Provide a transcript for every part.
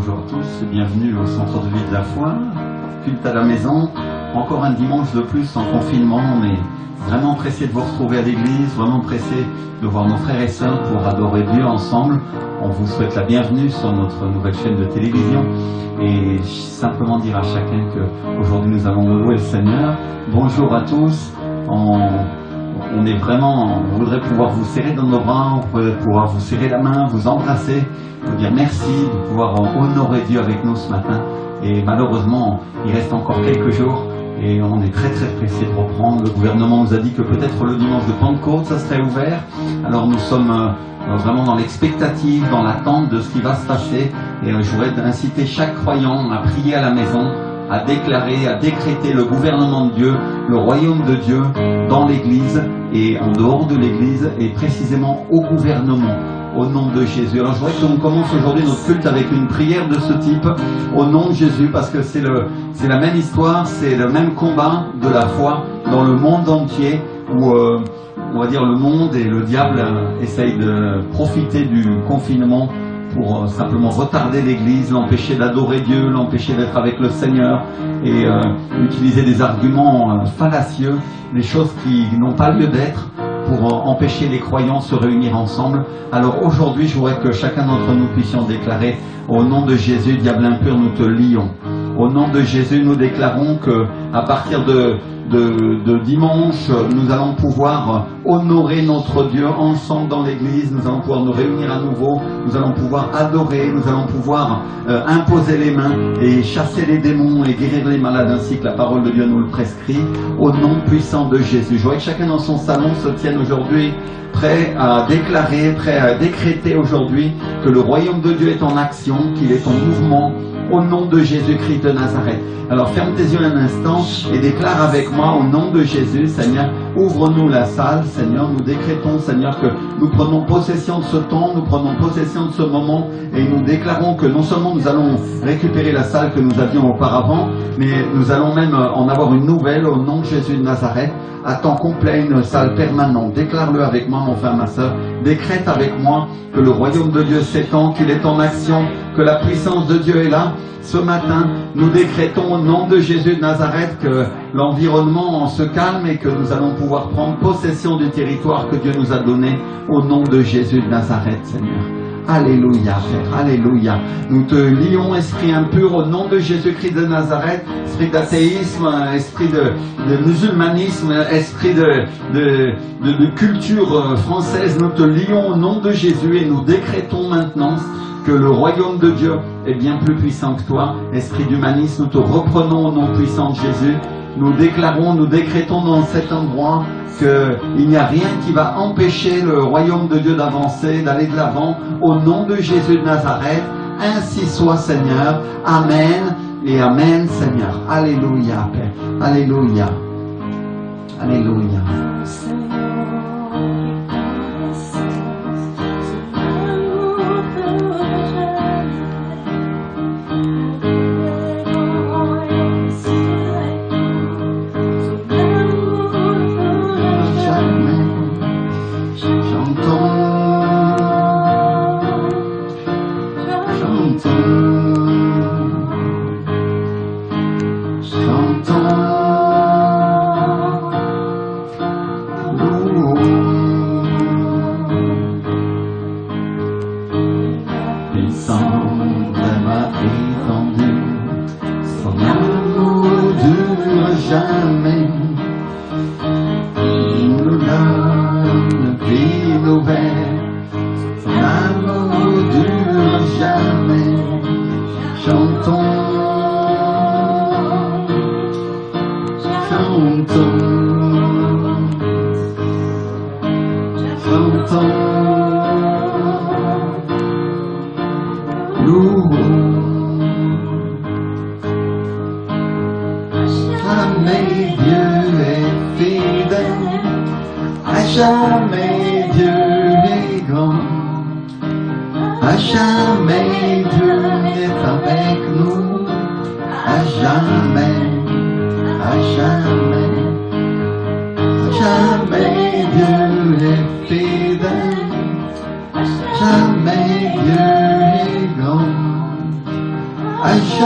Bonjour à tous, bienvenue au centre de vie de la foi, culte à la maison, encore un dimanche de plus en confinement. On est vraiment pressé de vous retrouver à l'église, vraiment pressé de voir nos frères et sœurs pour adorer Dieu ensemble. On vous souhaite la bienvenue sur notre nouvelle chaîne de télévision et simplement dire à chacun qu'aujourd'hui nous allons louer le Seigneur. Bonjour à tous. On est vraiment, on voudrait pouvoir vous serrer dans nos bras, on pourrait pouvoir vous serrer la main, vous embrasser, vous dire merci de pouvoir honorer Dieu avec nous ce matin. Et malheureusement, il reste encore quelques jours et on est très pressé de reprendre. Le gouvernement nous a dit que peut-être le dimanche de Pentecôte, ça serait ouvert. Alors nous sommes vraiment dans l'expectative, dans l'attente de ce qui va se passer. Et je voudrais inciter chaque croyant à prier à la maison, à déclarer, à décréter le gouvernement de Dieu, le royaume de Dieu dans l'Église et en dehors de l'Église et précisément au gouvernement, au nom de Jésus. Alors je voudrais qu'on commence aujourd'hui notre culte avec une prière de ce type, au nom de Jésus, parce que c'est la même histoire, c'est le même combat de la foi dans le monde entier où on va dire le monde et le diable essayent de profiter du confinement pour simplement retarder l'Église, l'empêcher d'adorer Dieu, l'empêcher d'être avec le Seigneur et utiliser des arguments fallacieux, des choses qui n'ont pas lieu d'être pour empêcher les croyants de se réunir ensemble. Alors aujourd'hui, je voudrais que chacun d'entre nous puissions déclarer au nom de Jésus, diable impur, nous te lions. Au nom de Jésus, nous déclarons qu'à partir de dimanche, nous allons pouvoir honorer notre Dieu ensemble dans l'Église, nous allons pouvoir nous réunir à nouveau, nous allons pouvoir adorer, nous allons pouvoir imposer les mains et chasser les démons et guérir les malades ainsi que la parole de Dieu nous le prescrit, au nom puissant de Jésus. Je voudrais que chacun dans son salon se tienne aujourd'hui prêt à déclarer, prêt à décréter aujourd'hui que le royaume de Dieu est en action, qu'il est en mouvement, au nom de Jésus-Christ de Nazareth. Alors ferme tes yeux un instant et déclare avec moi au nom de Jésus, Seigneur, ouvre-nous la salle, Seigneur, nous décrétons, Seigneur, que nous prenons possession de ce temps, nous prenons possession de ce moment et nous déclarons que non seulement nous allons récupérer la salle que nous avions auparavant, mais nous allons même en avoir une nouvelle au nom de Jésus de Nazareth, à temps complet, une salle permanente. Déclare-le avec moi, mon frère, ma soeur. Décrète avec moi que le royaume de Dieu s'étend, qu'il est en action, que la puissance de Dieu est là. Ce matin, nous décrétons au nom de Jésus de Nazareth que l'environnement se calme et que nous allons pouvoir prendre possession du territoire que Dieu nous a donné au nom de Jésus de Nazareth, Seigneur. Alléluia, Père, alléluia. Nous te lions, esprit impur, au nom de Jésus-Christ de Nazareth, esprit d'athéisme, esprit de musulmanisme, esprit de culture française. Nous te lions au nom de Jésus et nous décrétons maintenant que le royaume de Dieu est bien plus puissant que toi. Esprit d'humanisme, nous te reprenons au nom puissant de Jésus. Nous déclarons, nous décrétons dans cet endroit qu'il n'y a rien qui va empêcher le royaume de Dieu d'avancer, d'aller de l'avant, au nom de Jésus de Nazareth. Ainsi soit, Seigneur. Amen et Amen, Seigneur. Alléluia, Père. Alléluia. Alléluia.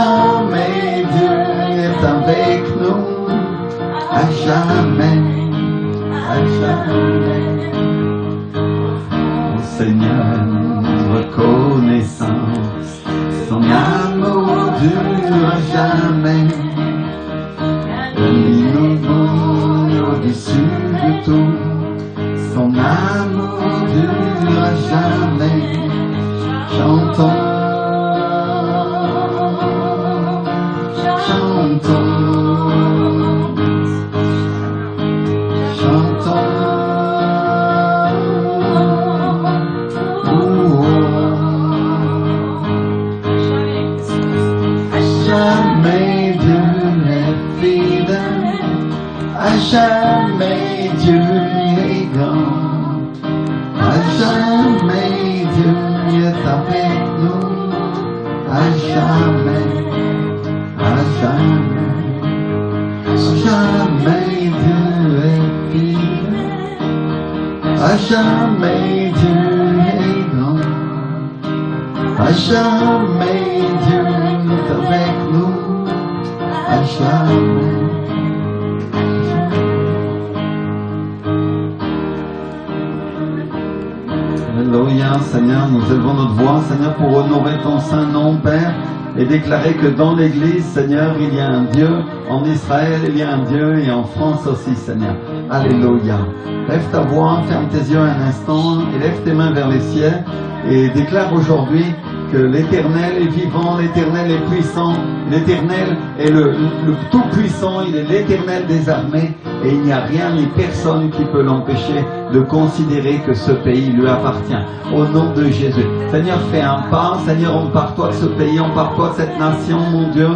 jamais Dieu est avec nous, à jamais, à jamais. Au Seigneur, reconnaissance, son amour dure à jamais. Il nous vaut au-dessus de tout, son amour dure à jamais. Chantons, chantons, chantons. Jamais Dieu n'est fidèle, à jamais Dieu est grand, à jamais Dieu est avec nous, à jamais, à jamais, jamais Dieu est fidèle, à jamais Dieu est grand, à jamais Dieu est avec nous, à jamais. Alléluia, Seigneur, nous élevons notre voix, Seigneur, pour honorer ton saint nom, Père, et déclarer que dans l'Église, Seigneur, il y a un Dieu, en Israël, il y a un Dieu, et en France aussi, Seigneur. Alléluia. Lève ta voix, ferme tes yeux un instant, et lève tes mains vers les cieux, et déclare aujourd'hui que l'Éternel est vivant, l'Éternel est puissant, l'Éternel est le Tout-Puissant, il est l'Éternel des armées, et il n'y a rien ni personne qui peut l'empêcher de considérer que ce pays lui appartient. Au nom de Jésus. Seigneur, fais un pas, Seigneur, empare-toi de ce pays, empare-toi de cette nation, mon Dieu.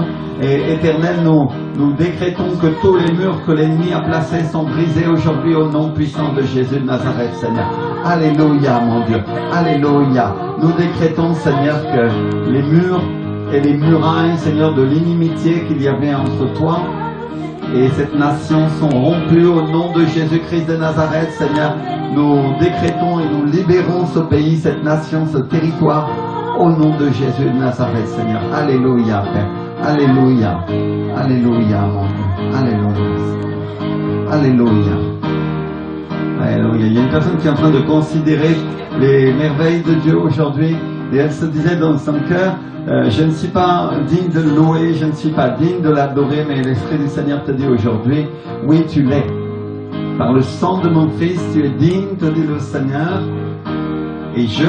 Et Éternel, nous décrétons que tous les murs que l'ennemi a placés sont brisés aujourd'hui au nom puissant de Jésus de Nazareth, Seigneur. Alléluia, mon Dieu. Alléluia. Nous décrétons, Seigneur, que les murs et les murailles, Seigneur, de l'inimitié qu'il y avait entre toi et cette nation sont rompus au nom de Jésus-Christ de Nazareth, Seigneur. Nous décrétons et nous libérons ce pays, cette nation, ce territoire, au nom de Jésus de Nazareth, Seigneur. Alléluia, Père. Alléluia. Alléluia, mon Dieu. Alléluia. Alléluia. Alléluia. Il y a une personne qui est en train de considérer les merveilles de Dieu aujourd'hui, et elle se disait dans son cœur, je ne suis pas digne de le louer, je ne suis pas digne de l'adorer, mais l'Esprit du Seigneur te dit aujourd'hui, oui, tu l'es. Par le sang de mon Fils, tu es digne, te dit le Seigneur, et je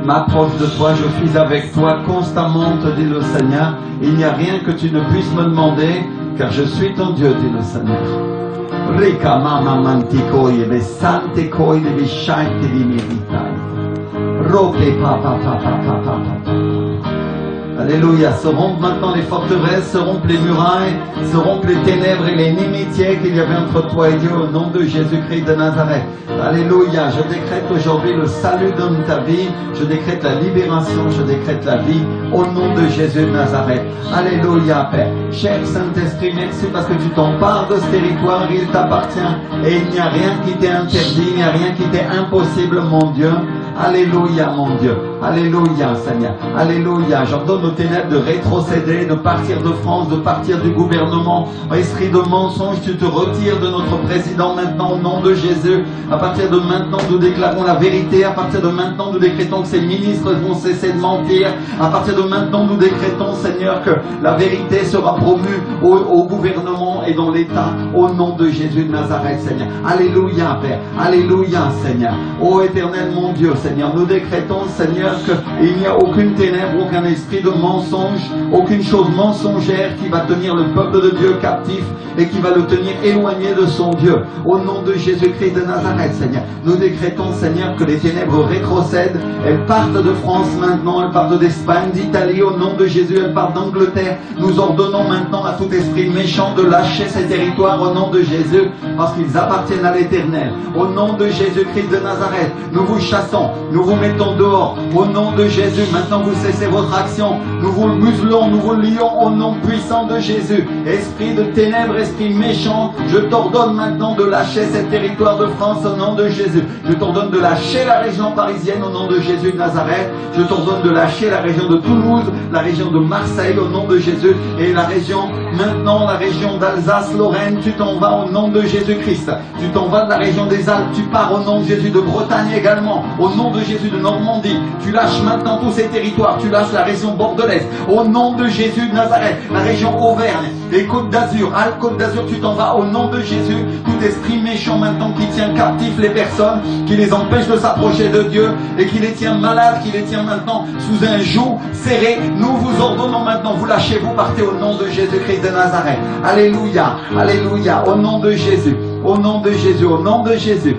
m'approche de toi, je suis avec toi constamment, te dit le Seigneur. Il n'y a rien que tu ne puisses me demander, car je suis ton Dieu, dit le Seigneur. Rika mama mantikoye besante koye beshaite di meritai. Rope papa papa papa papa. Alléluia, se rompent maintenant les forteresses, se rompent les murailles, se rompent les ténèbres et les inimitiés qu'il y avait entre toi et Dieu au nom de Jésus-Christ de Nazareth. Alléluia, je décrète aujourd'hui le salut dans ta vie, je décrète la libération, je décrète la vie au nom de Jésus de Nazareth. Alléluia, Père. Cher Saint-Esprit, merci parce que tu t'empares de ce territoire, il t'appartient et il n'y a rien qui t'est interdit, il n'y a rien qui t'est impossible, mon Dieu. Alléluia, mon Dieu. Alléluia, Seigneur. Alléluia. J'ordonne aux ténèbres de rétrocéder, de partir de France, de partir du gouvernement. Esprit de mensonge, tu te retires de notre président maintenant au nom de Jésus. À partir de maintenant, nous déclarons la vérité. À partir de maintenant, nous décrétons que ces ministres vont cesser de mentir. À partir de maintenant, nous décrétons, Seigneur, que la vérité sera promue au gouvernement et dans l'État au nom de Jésus de Nazareth, Seigneur. Alléluia, Père. Alléluia, Seigneur. Ô Éternel, mon Dieu, Seigneur, nous décrétons, Seigneur, qu'il n'y a aucune ténèbre, aucun esprit de mensonge, aucune chose mensongère qui va tenir le peuple de Dieu captif et qui va le tenir éloigné de son Dieu. Au nom de Jésus-Christ de Nazareth, Seigneur, nous décrétons, Seigneur, que les ténèbres rétrocèdent. Elles partent de France maintenant, elles partent d'Espagne, d'Italie, au nom de Jésus, elles partent d'Angleterre. Nous ordonnons maintenant à tout esprit méchant de lâcher ces territoires au nom de Jésus, parce qu'ils appartiennent à l'Éternel. Au nom de Jésus-Christ de Nazareth, nous vous chassons, nous vous mettons dehors. Au nom de Jésus, maintenant vous cessez votre action. Nous vous muselons, nous vous lions au nom puissant de Jésus. Esprit de ténèbres, esprit méchant, je t'ordonne maintenant de lâcher ce territoire de France au nom de Jésus. Je t'ordonne de lâcher la région parisienne au nom de Jésus de Nazareth. Je t'ordonne de lâcher la région de Toulouse, la région de Marseille au nom de Jésus et la région, maintenant la région d'Alsace-Lorraine. Tu t'en vas au nom de Jésus-Christ. Tu t'en vas de la région des Alpes, tu pars au nom de Jésus de Bretagne également, au nom de Jésus de Normandie. Tu lâches maintenant tous ces territoires, tu lâches la région bordelaise, au nom de Jésus de Nazareth, la région Auvergne, les Côtes d'Azur, Côte d'Azur, tu t'en vas au nom de Jésus. Tout esprit méchant maintenant qui tient captif les personnes, qui les empêche de s'approcher de Dieu et qui les tient malades, qui les tient maintenant sous un joug serré, nous vous ordonnons maintenant, vous lâchez, vous partez au nom de Jésus-Christ de Nazareth. Alléluia, alléluia, au nom de Jésus. Au nom de Jésus, au nom de Jésus.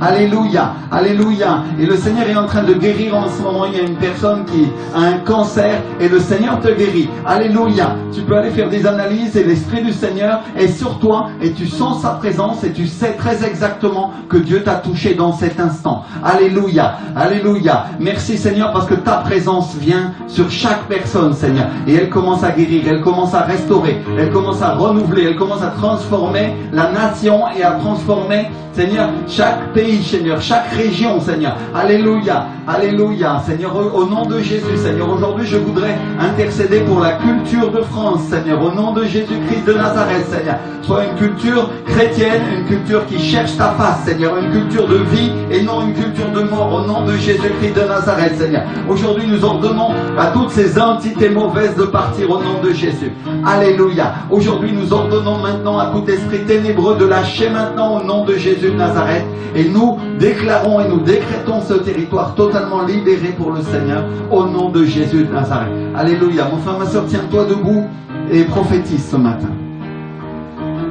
Alléluia, alléluia. Et le Seigneur est en train de guérir en ce moment. Il y a une personne qui a un cancer et le Seigneur te guérit. Alléluia. Tu peux aller faire des analyses et l'Esprit du Seigneur est sur toi et tu sens sa présence et tu sais très exactement que Dieu t'a touché dans cet instant. Alléluia, alléluia. Merci Seigneur parce que ta présence vient sur chaque personne, Seigneur. Et elle commence à guérir, elle commence à restaurer, elle commence à renouveler, elle commence à transformer la nation et à transformer, Seigneur, chaque pays, Seigneur, chaque région, Seigneur. Alléluia, alléluia, Seigneur, au nom de Jésus, Seigneur. Aujourd'hui, je voudrais intercéder pour la culture de France, Seigneur, au nom de Jésus-Christ de Nazareth, Seigneur. Soit une culture chrétienne, une culture qui cherche ta face, Seigneur, une culture de vie et non une culture de mort, au nom de Jésus-Christ de Nazareth, Seigneur. Aujourd'hui, nous ordonnons à toutes ces entités mauvaises de partir au nom de Jésus. Alléluia. Aujourd'hui, nous ordonnons maintenant à tout esprit ténébreux de lâcher maintenant au nom de Jésus de Nazareth. Et nous déclarons et nous décrétons ce territoire totalement libéré pour le Seigneur au nom de Jésus de Nazareth. Alléluia. Mon frère, ma soeur, tiens-toi debout et prophétise ce matin.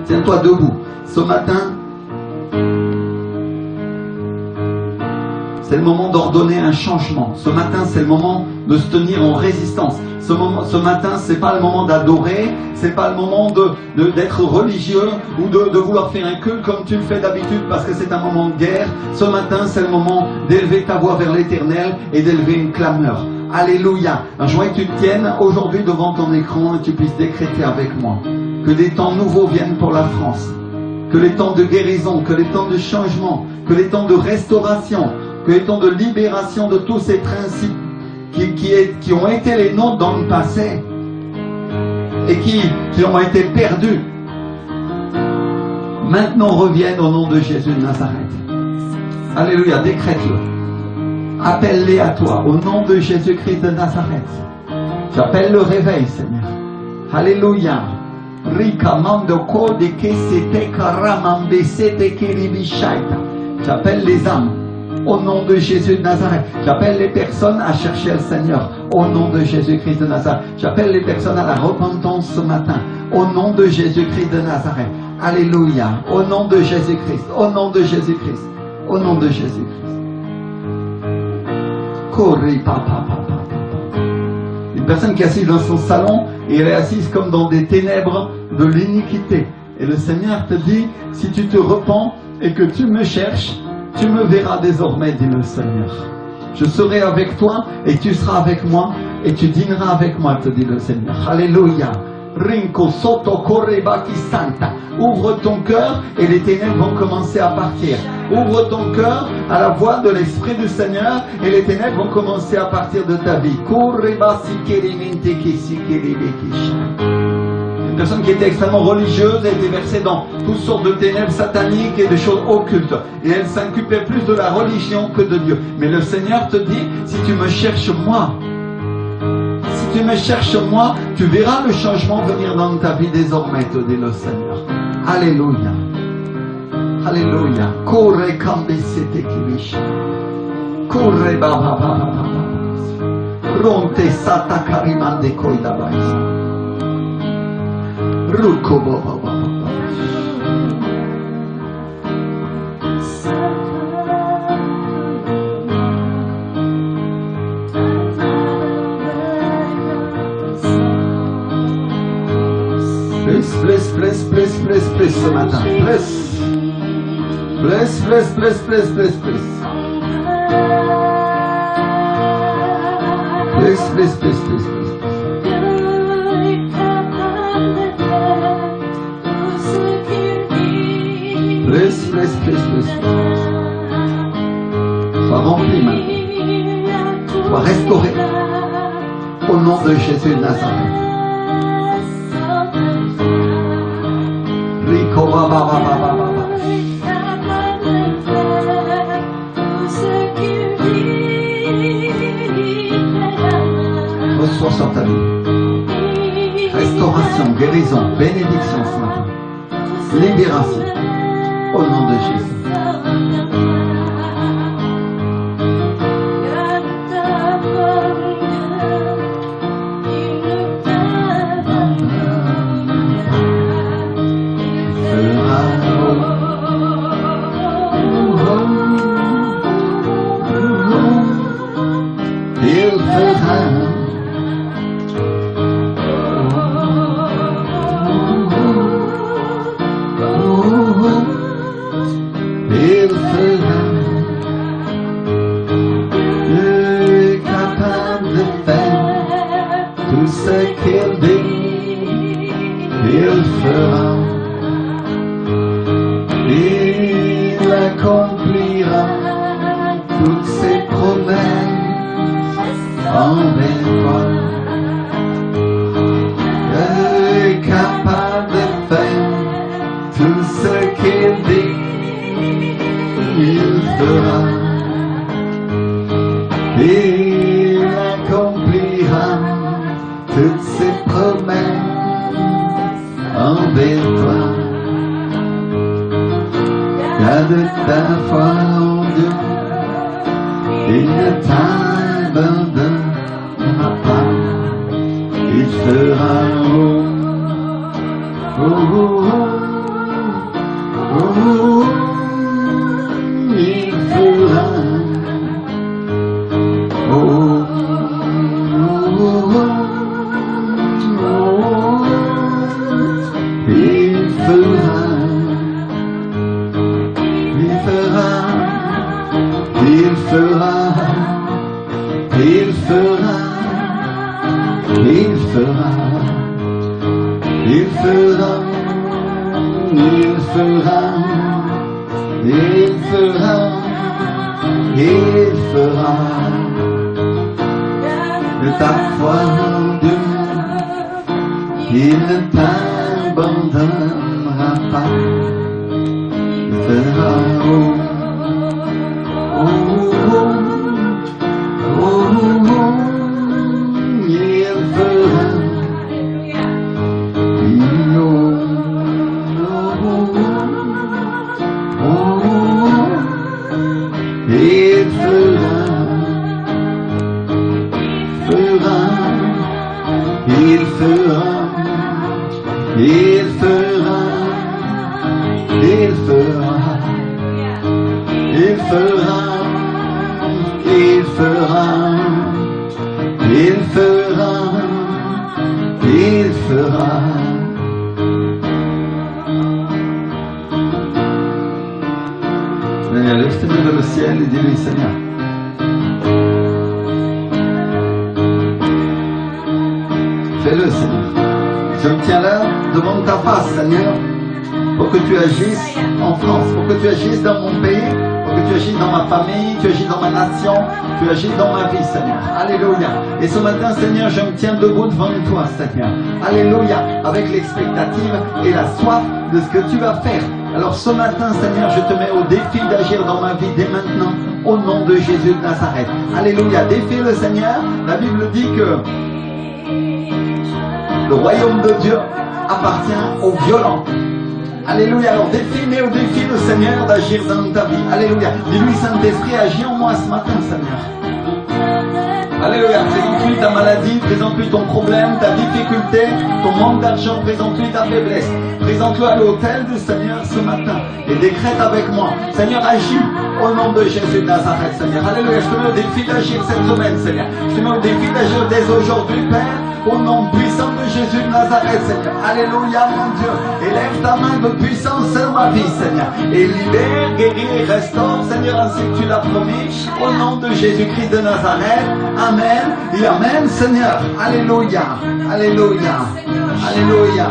Tiens-toi debout. Ce matin, c'est le moment d'ordonner un changement. Ce matin, c'est le moment de se tenir en résistance. Ce matin, c'est pas le moment d'adorer, c'est pas le moment d'être religieux ou de vouloir faire un culte comme tu le fais d'habitude parce que c'est un moment de guerre. Ce matin, c'est le moment d'élever ta voix vers l'Éternel et d'élever une clameur. Alléluia. Je voudrais que tu te tiennes aujourd'hui devant ton écran et tu puisses décréter avec moi que des temps nouveaux viennent pour la France, que les temps de guérison, que les temps de changement, que les temps de restauration, que les temps de libération de tous ces principes qui ont été les nôtres dans le passé et qui ont été perdus, maintenant reviennent au nom de Jésus de Nazareth. Alléluia, décrète-le. Appelle-les à toi, au nom de Jésus-Christ de Nazareth. J'appelle le réveil, Seigneur. Alléluia. J'appelle les âmes. Au nom de Jésus de Nazareth, j'appelle les personnes à chercher le Seigneur. Au nom de Jésus-Christ de Nazareth, j'appelle les personnes à la repentance ce matin. Au nom de Jésus-Christ de Nazareth. Alléluia. Au nom de Jésus-Christ. Au nom de Jésus-Christ. Au nom de Jésus-Christ. Une personne qui est assise dans son salon et elle est assise comme dans des ténèbres de l'iniquité. Et le Seigneur te dit, si tu te repens et que tu me cherches, tu me verras désormais, dit le Seigneur. Je serai avec toi et tu seras avec moi et tu dîneras avec moi, te dit le Seigneur. Alléluia. Rinko soto korebaki santa. Ouvre ton cœur et les ténèbres vont commencer à partir. Ouvre ton cœur à la voix de l'Esprit du Seigneur et les ténèbres vont commencer à partir de ta vie. Une personne qui était extrêmement religieuse a été versée dans toutes sortes de ténèbres sataniques et de choses occultes. Et elle s'occupait plus de la religion que de Dieu. Mais le Seigneur te dit, si tu me cherches moi, si tu me cherches moi, tu verras le changement venir dans ta vie désormais, te dit le Seigneur. Alléluia. Alléluia. Corre kambe sete kibish. Corre baba baba baba. Ronte sata karimande koida baisa. Ruko baba baba. Plus ce matin, plus. Bless, bless, bless, bless, bless, bless. Bless, bless, bless, bless, bless. Bless, bless, bless, bless. Sois rempli maintenant. Sois restauré. Au nom de Jésus de Nazareth. Reçois sur ta vie. Restauration, guérison, bénédiction ce matin. Libération. Au nom de Jésus. Fais-le, Seigneur. Je me tiens là, devant ta face, Seigneur, pour que tu agisses en France, pour que tu agisses dans mon pays, pour que tu agisses dans ma famille, tu agisses dans ma nation, tu agisses dans ma vie, Seigneur. Alléluia. Et ce matin, Seigneur, je me tiens debout devant toi, Seigneur. Alléluia. Avec l'expectative et la soif de ce que tu vas faire. Alors ce matin, Seigneur, je te mets au défi d'agir dans ma vie dès maintenant, au nom de Jésus de Nazareth. Alléluia. Défie-le, Seigneur. La Bible dit que le royaume de Dieu appartient aux violents. Alléluia. Alors mets au défi le Seigneur d'agir dans ta vie. Alléluia. Dis-lui, Saint-Esprit, agis en moi ce matin, Seigneur. Alléluia. Présente-lui ta maladie, présente-lui ton problème, ta difficulté, ton manque d'argent, présente-lui ta faiblesse. Présente-le à l'autel du Seigneur ce matin et décrète avec moi. Seigneur, agis au nom de Jésus de Nazareth, Seigneur. Alléluia. Je te mets au défi d'agir cette semaine, Seigneur. Je te mets au défi d'agir dès aujourd'hui, Père. Au nom puissant de Jésus de Nazareth, Seigneur. Alléluia, mon Dieu. Élève ta main de puissance sur ma vie, Seigneur. Et libère, guéris et restaure, Seigneur, ainsi que tu l'as promis. Au nom de Jésus-Christ de Nazareth. Amen. Et Amen, Seigneur. Alléluia. Alléluia. Alléluia.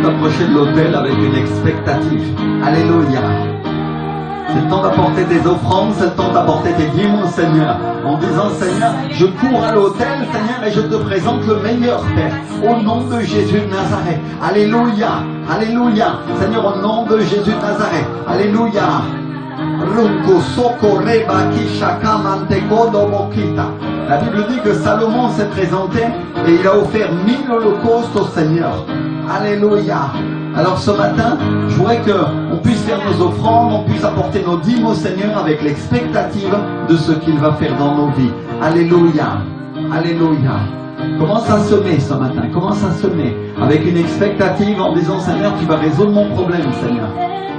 D'approcher de l'autel avec une expectative. Alléluia. C'est le temps d'apporter des offrandes, c'est le temps d'apporter tes dîmes au Seigneur, en disant Seigneur, je cours à l'autel, Seigneur, et je te présente le meilleur, Père, au nom de Jésus de Nazareth. Alléluia. Alléluia. Seigneur, au nom de Jésus de Nazareth. Alléluia. La Bible dit que Salomon s'est présenté et il a offert 1000 holocaustes au Seigneur. Alléluia. Alors ce matin, je voudrais qu'on puisse faire nos offrandes, on puisse apporter nos dîmes au Seigneur avec l'expectative de ce qu'il va faire dans nos vies. Alléluia. Alléluia. Commence à semer ce matin, commence à semer avec une expectative en disant Seigneur, tu vas résoudre mon problème, Seigneur.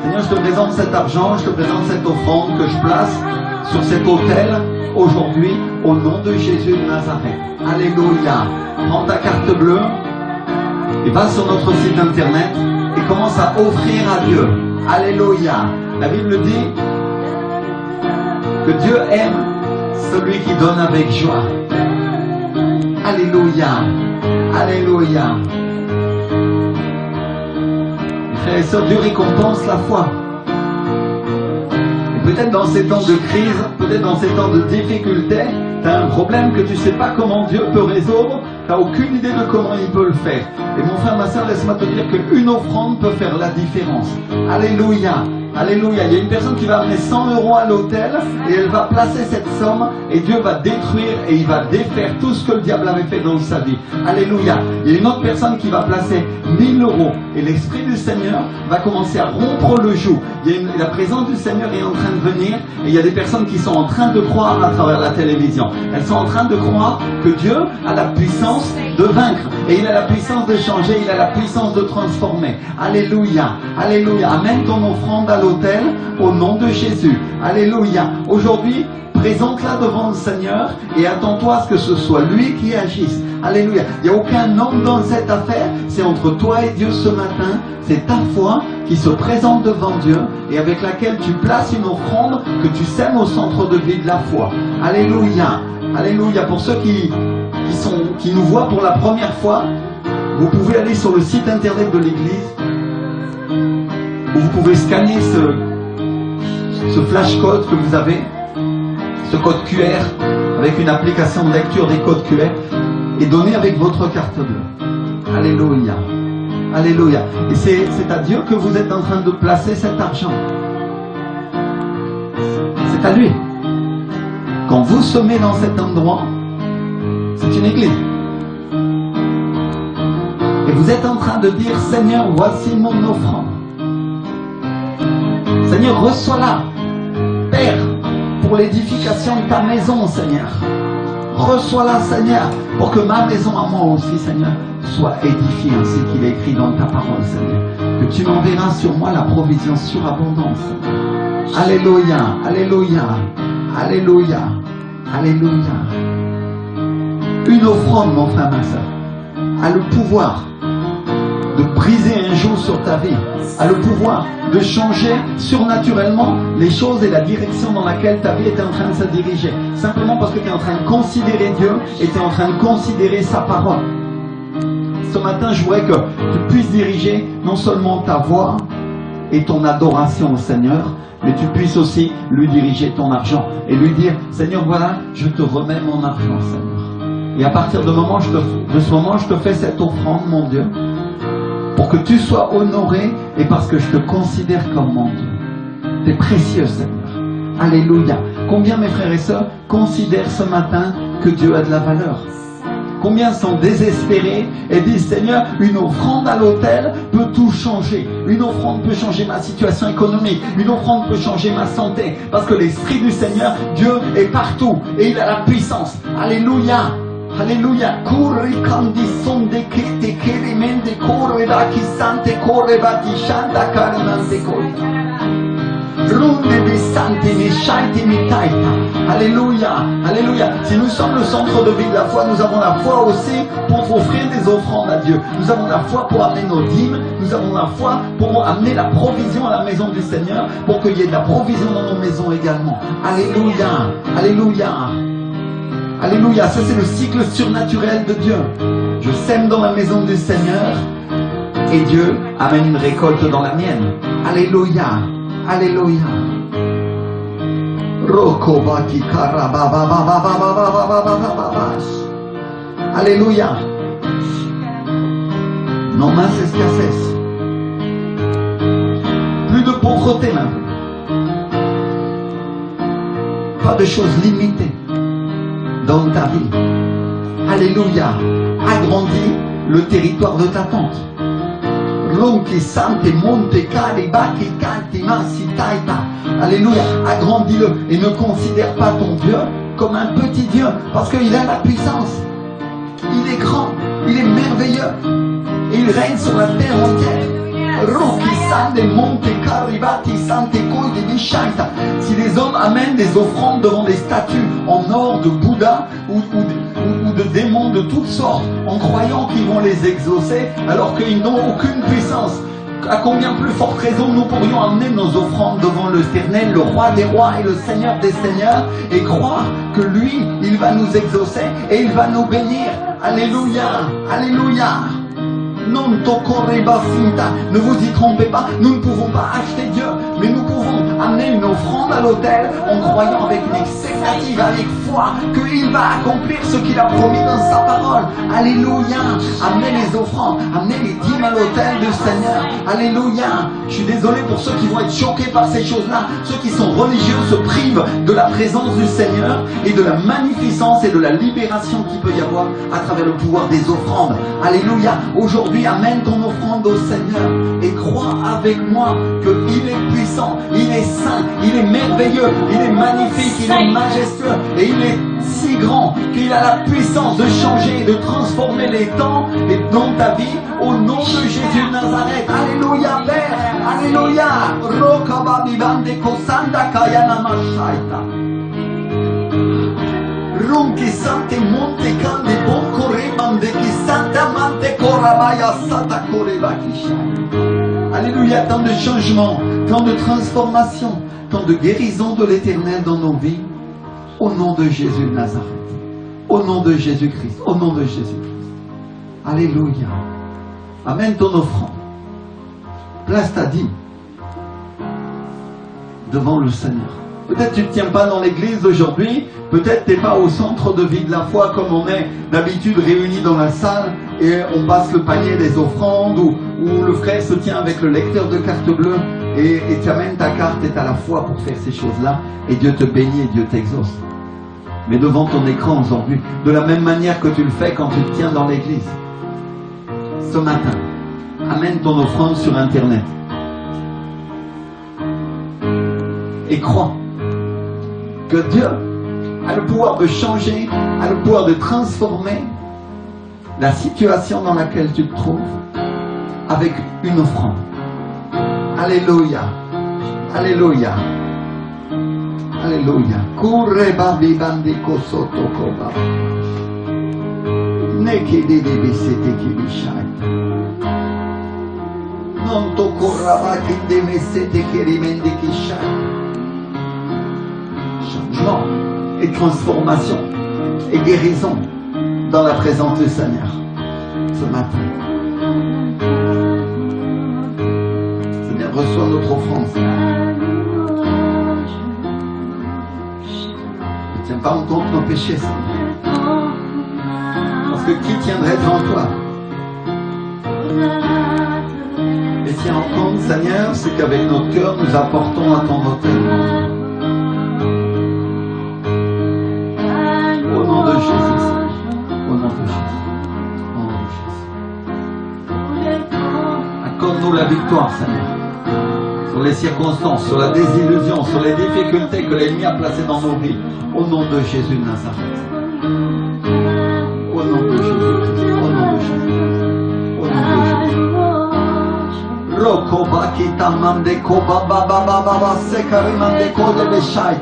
Seigneur, je te présente cet argent, je te présente cette offrande que je place sur cet autel aujourd'hui au nom de Jésus de Nazareth. Alléluia. Prends ta carte bleue et va sur notre site internet et commence à offrir à Dieu. Alléluia. La Bible dit que Dieu aime celui qui donne avec joie. Alléluia. Alléluia. Frères et sœurs, Dieu récompense la foi. Et peut-être dans ces temps de crise, peut-être dans ces temps de difficulté, tu as un problème que tu ne sais pas comment Dieu peut résoudre, tu n'as aucune idée de comment il peut le faire. Et mon frère, ma soeur, laisse-moi te dire qu'une offrande peut faire la différence. Alléluia. Alléluia. Il y a une personne qui va amener 100 € à l'autel et elle va placer cette somme et Dieu va détruire et il va défaire tout ce que le diable avait fait dans sa vie. Alléluia. Il y a une autre personne qui va placer 1000 € et l'Esprit du Seigneur va commencer à rompre le joug. La présence du Seigneur est en train de venir et il y a des personnes qui sont en train de croire à travers la télévision. Elles sont en train de croire que Dieu a la puissance de vaincre et il a la puissance de changer, il a la puissance de transformer. Alléluia. Alléluia. Amène ton offrande à l'autel au nom de Jésus. Alléluia. Aujourd'hui, présente-la devant le Seigneur et attends-toi à ce que ce soit lui qui agisse. Alléluia. Il n'y a aucun homme dans cette affaire. C'est entre toi et Dieu ce matin. C'est ta foi qui se présente devant Dieu et avec laquelle tu places une offrande que tu sèmes au centre de vie de la foi. Alléluia. Alléluia. Pour ceux qui nous voient pour la première fois, vous pouvez aller sur le site internet de l'église où vous pouvez scanner ce flash code que vous avez, ce code QR avec une application de lecture des codes QR et donner avec votre carte bleue. Alléluia. Alléluia. Et c'est à Dieu que vous êtes en train de placer cet argent. C'est à lui. Quand vous semez dans cet endroit, c'est une église. Et vous êtes en train de dire, Seigneur, voici mon offrande. Seigneur, reçois-la, Père, pour l'édification de ta maison, Seigneur. Reçois-la, Seigneur, pour que ma maison à moi aussi, Seigneur, soit édifiée, ainsi qu'il est écrit dans ta parole, Seigneur. Que tu m'enverras sur moi la provision surabondante. Alléluia, alléluia, alléluia, alléluia. Une offrande, mon frère, ma soeur, a le pouvoir de briser un joug sur ta vie, a le pouvoir de changer surnaturellement les choses et la direction dans laquelle ta vie était en train de se diriger. Simplement parce que tu es en train de considérer Dieu et tu es en train de considérer sa parole. Ce matin, je voudrais que tu puisses diriger non seulement ta voix, et ton adoration au Seigneur, mais tu puisses aussi lui diriger ton argent et lui dire, Seigneur, voilà, je te remets mon argent, Seigneur. Et à partir de ce moment, je te fais cette offrande, mon Dieu, pour que tu sois honoré et parce que je te considère comme mon Dieu. Tu es précieux, Seigneur. Alléluia. Combien, mes frères et sœurs, considèrent ce matin que Dieu a de la valeur? Combien sont désespérés et disent, Seigneur, une offrande à l'autel peut tout changer. Une offrande peut changer ma situation économique. Une offrande peut changer ma santé. Parce que l'Esprit du Seigneur, Dieu, est partout. Et il a la puissance. Alléluia. Alléluia. Alléluia, alléluia. Si nous sommes le centre de vie de la foi, nous avons la foi aussi pour offrir des offrandes à Dieu. Nous avons la foi pour amener nos dîmes. Nous avons la foi pour amener la provision à la maison du Seigneur, pour qu'il y ait de la provision dans nos maisons également. Alléluia, alléluia. Alléluia, ça c'est le cycle surnaturel de Dieu. Je sème dans la maison du Seigneur et Dieu amène une récolte dans la mienne. Alléluia, alléluia. Alléluia. No más escasez. Plus de pauvreté maintenant. Pas de choses limitées dans ta vie. Alléluia. Agrandis le territoire de ta tente. Alléluia. Agrandis-le et ne considère pas ton Dieu comme un petit Dieu parce qu'il a la puissance. Il est grand, il est merveilleux et il règne sur la terre entière. Si les hommes amènent des offrandes devant des statues en or de Bouddha ou de démons de toutes sortes en croyant qu'ils vont les exaucer alors qu'ils n'ont aucune puissance, à combien plus forte raison nous pourrions amener nos offrandes devant l'Éternel, le roi des rois et le Seigneur des seigneurs, et croire que lui, il va nous exaucer et il va nous bénir. Alléluia, alléluia. Non tokorebasinta. Ne vous y trompez pas, nous ne pouvons pas acheter Dieu, mais nous pouvons amener une offrande à l'autel en croyant avec une expectative, avec foi, qu'il va accomplir ce qu'il a promis dans sa parole. Alléluia. Amenez les offrandes, amenez les dîmes à l'autel du Seigneur. Alléluia. Je suis désolé pour ceux qui vont être choqués par ces choses-là. Ceux qui sont religieux se privent de la présence du Seigneur et de la magnificence et de la libération qu'il peut y avoir à travers le pouvoir des offrandes. Alléluia. Aujourd'hui, amène ton offrande au Seigneur et crois avec moi qu'il est puissant, il est saint, il est merveilleux, il est magnifique, il est majestueux et il est si grand qu'il a la puissance de changer, de transformer les temps et dans ta vie au nom de Jésus de Nazareth. Alléluia Père, alléluia. Ronchi sante monte cande bonco rebande qui santa mante corabaya sata corebakisha. Alléluia, tant de changements, tant de transformations, tant de guérisons de l'Éternel dans nos vies. Au nom de Jésus de Nazareth. Au nom de Jésus-Christ. Au nom de Jésus-Christ. Alléluia. Amène ton offrande. Place ta dîme devant le Seigneur. Peut-être tu ne tiens pas dans l'église aujourd'hui, peut-être tu n'es pas au centre de vie de la foi comme on est d'habitude réunis dans la salle et on passe le panier des offrandes ou le frère se tient avec le lecteur de carte bleue et tu amènes ta carte et tu as la foi pour faire ces choses-là et Dieu te bénit et Dieu t'exauce. Mais devant ton écran aujourd'hui, de la même manière que tu le fais quand tu te tiens dans l'église, ce matin, amène ton offrande sur Internet et crois que Dieu a le pouvoir de changer, a le pouvoir de transformer la situation dans laquelle tu te trouves avec une offrande. Alléluia. Alléluia. Alléluia. Kureba bibandiko soto koba. Nekede debe sete kibishai. Non to koraba kideme sete kerimende kishai. Changement et transformation et guérison dans la présence du Seigneur ce matin. Seigneur, Seigneur, reçois notre offrande. Ne tiens pas en compte nos péchés, Seigneur. Parce que qui tiendrait devant toi? Et tiens en compte, Seigneur, c'est qu'avec notre cœur, nous apportons à ton autel. Au nom de Jésus, Seigneur. Au nom de Jésus. Au nom de Jésus. Accorde-nous la victoire, Seigneur. Sur les circonstances, sur la désillusion, sur les difficultés que l'ennemi a placées dans nos vies. Au nom de Jésus de Nazareth. Au nom de Jésus. Au nom de Jésus. Au nom de Jésus. Lokoba kita mande koba baba baba se karimande kode beshai.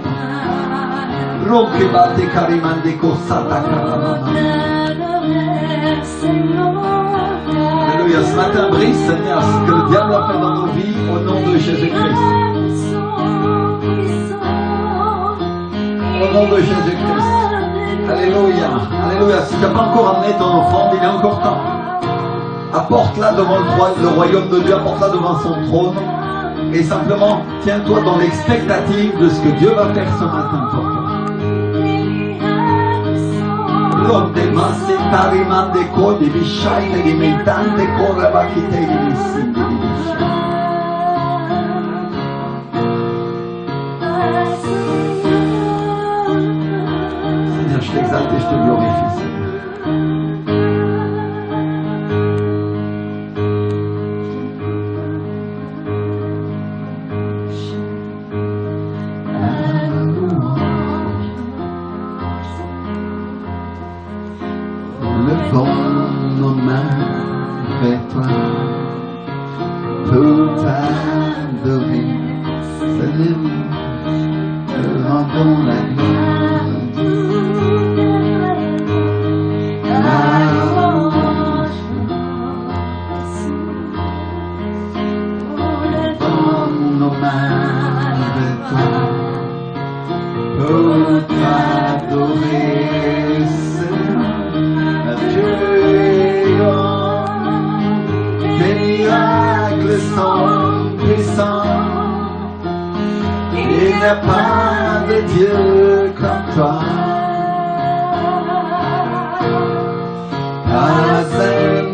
Rokeba te karimande kosata karama. Alléluia, ce matin brise, Seigneur, ce que le diable a fait dans nos vies, au nom de Jésus-Christ. Au nom de Jésus-Christ. Alléluia, alléluia. Si tu n'as pas encore amené ton offrande, il est encore temps. Apporte-la devant le royaume de Dieu, apporte-la devant son trône. Et simplement, tiens-toi dans l'expectative de ce que Dieu va faire ce matin pour toi. L'homme des massés, tariman des codes, des bichailles, des métans, des corps, va quitter les signes. Seigneur, je t'exalte et je te glorifie, Seigneur. Il n'y a pas de Dieu comme toi. Pas un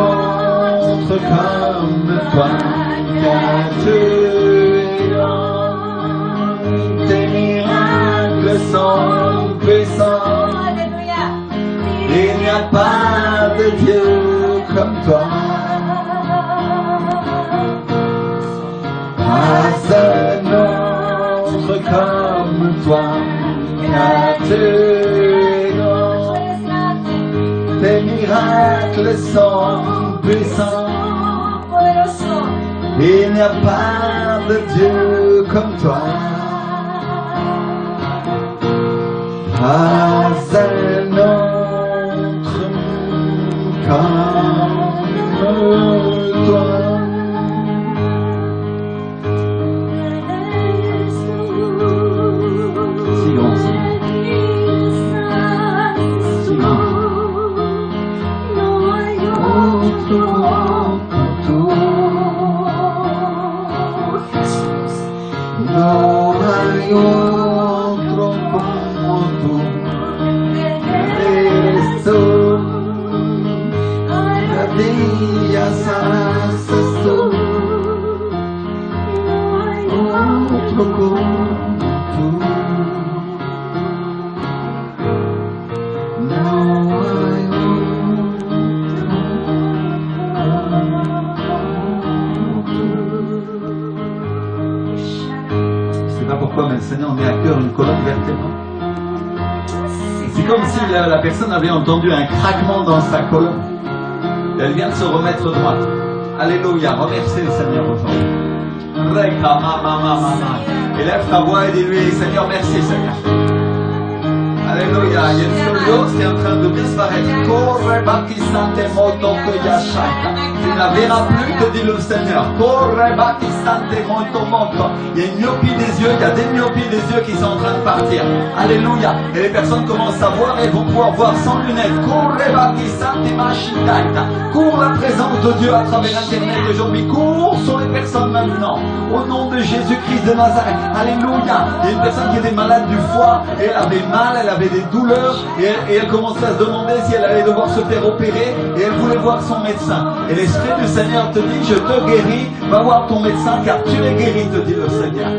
autre comme toi. Car tu tes miracles sont puissants. Il n'y a pas de Dieu comme toi. Pas un autre comme toi, car tu es grand. Tes miracles sont puissants. Il n'y a pas de Dieu comme toi. Pas un autre comme toi. La personne avait entendu un craquement dans sa colonne. Elle vient de se remettre droite. Alléluia, remercie le Seigneur aujourd'hui. Élève ta voix et dis-lui, Seigneur, merci Seigneur. Alléluia. Il y a une scoliose qui est en train de disparaître. Tu ne la verras plus, te dit le Seigneur. Il y a une myopie des yeux, il y a des myopies des yeux qui sont en train de partir. Alléluia. Et les personnes commencent à voir et vont pouvoir voir sans lunettes. Cours la présence de Dieu à travers Internet aujourd'hui. Cours sur les personnes maintenant. Au nom de Jésus-Christ de Nazareth. Alléluia. Il y a une personne qui était malade du foie et elle avait mal, elle avait des douleurs et elle commençait à se demander si elle allait devoir se faire opérer et elle voulait voir son médecin. Et l'Esprit du Seigneur te dit, je te guéris, va voir ton médecin car tu es guéri, te dit le Seigneur.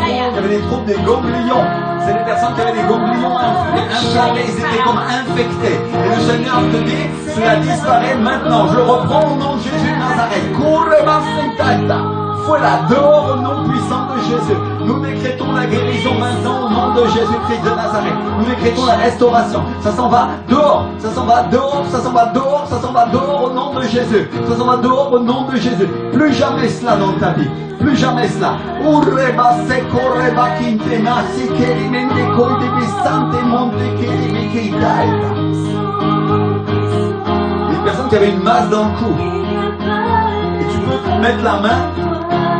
Il y avait des troubles des ganglions. C'est des personnes qui avaient des ganglions inflammés, ils étaient comme infectés. Et le Seigneur te dit, cela disparaît maintenant. Je reprends au nom de Jésus de Nazareth. Voilà, dehors au nom puissant de Jésus. Nous décrétons la guérison maintenant au nom de Jésus-Christ de Nazareth. Nous décrétons la restauration. Ça s'en va dehors, ça s'en va dehors, ça s'en va dehors, ça s'en va dehors au nom de Jésus. Ça s'en va dehors au nom de Jésus. Plus jamais cela dans ta vie. Plus jamais cela. Une personne qui avait une masse dans le cou. Et tu peux mettre la main.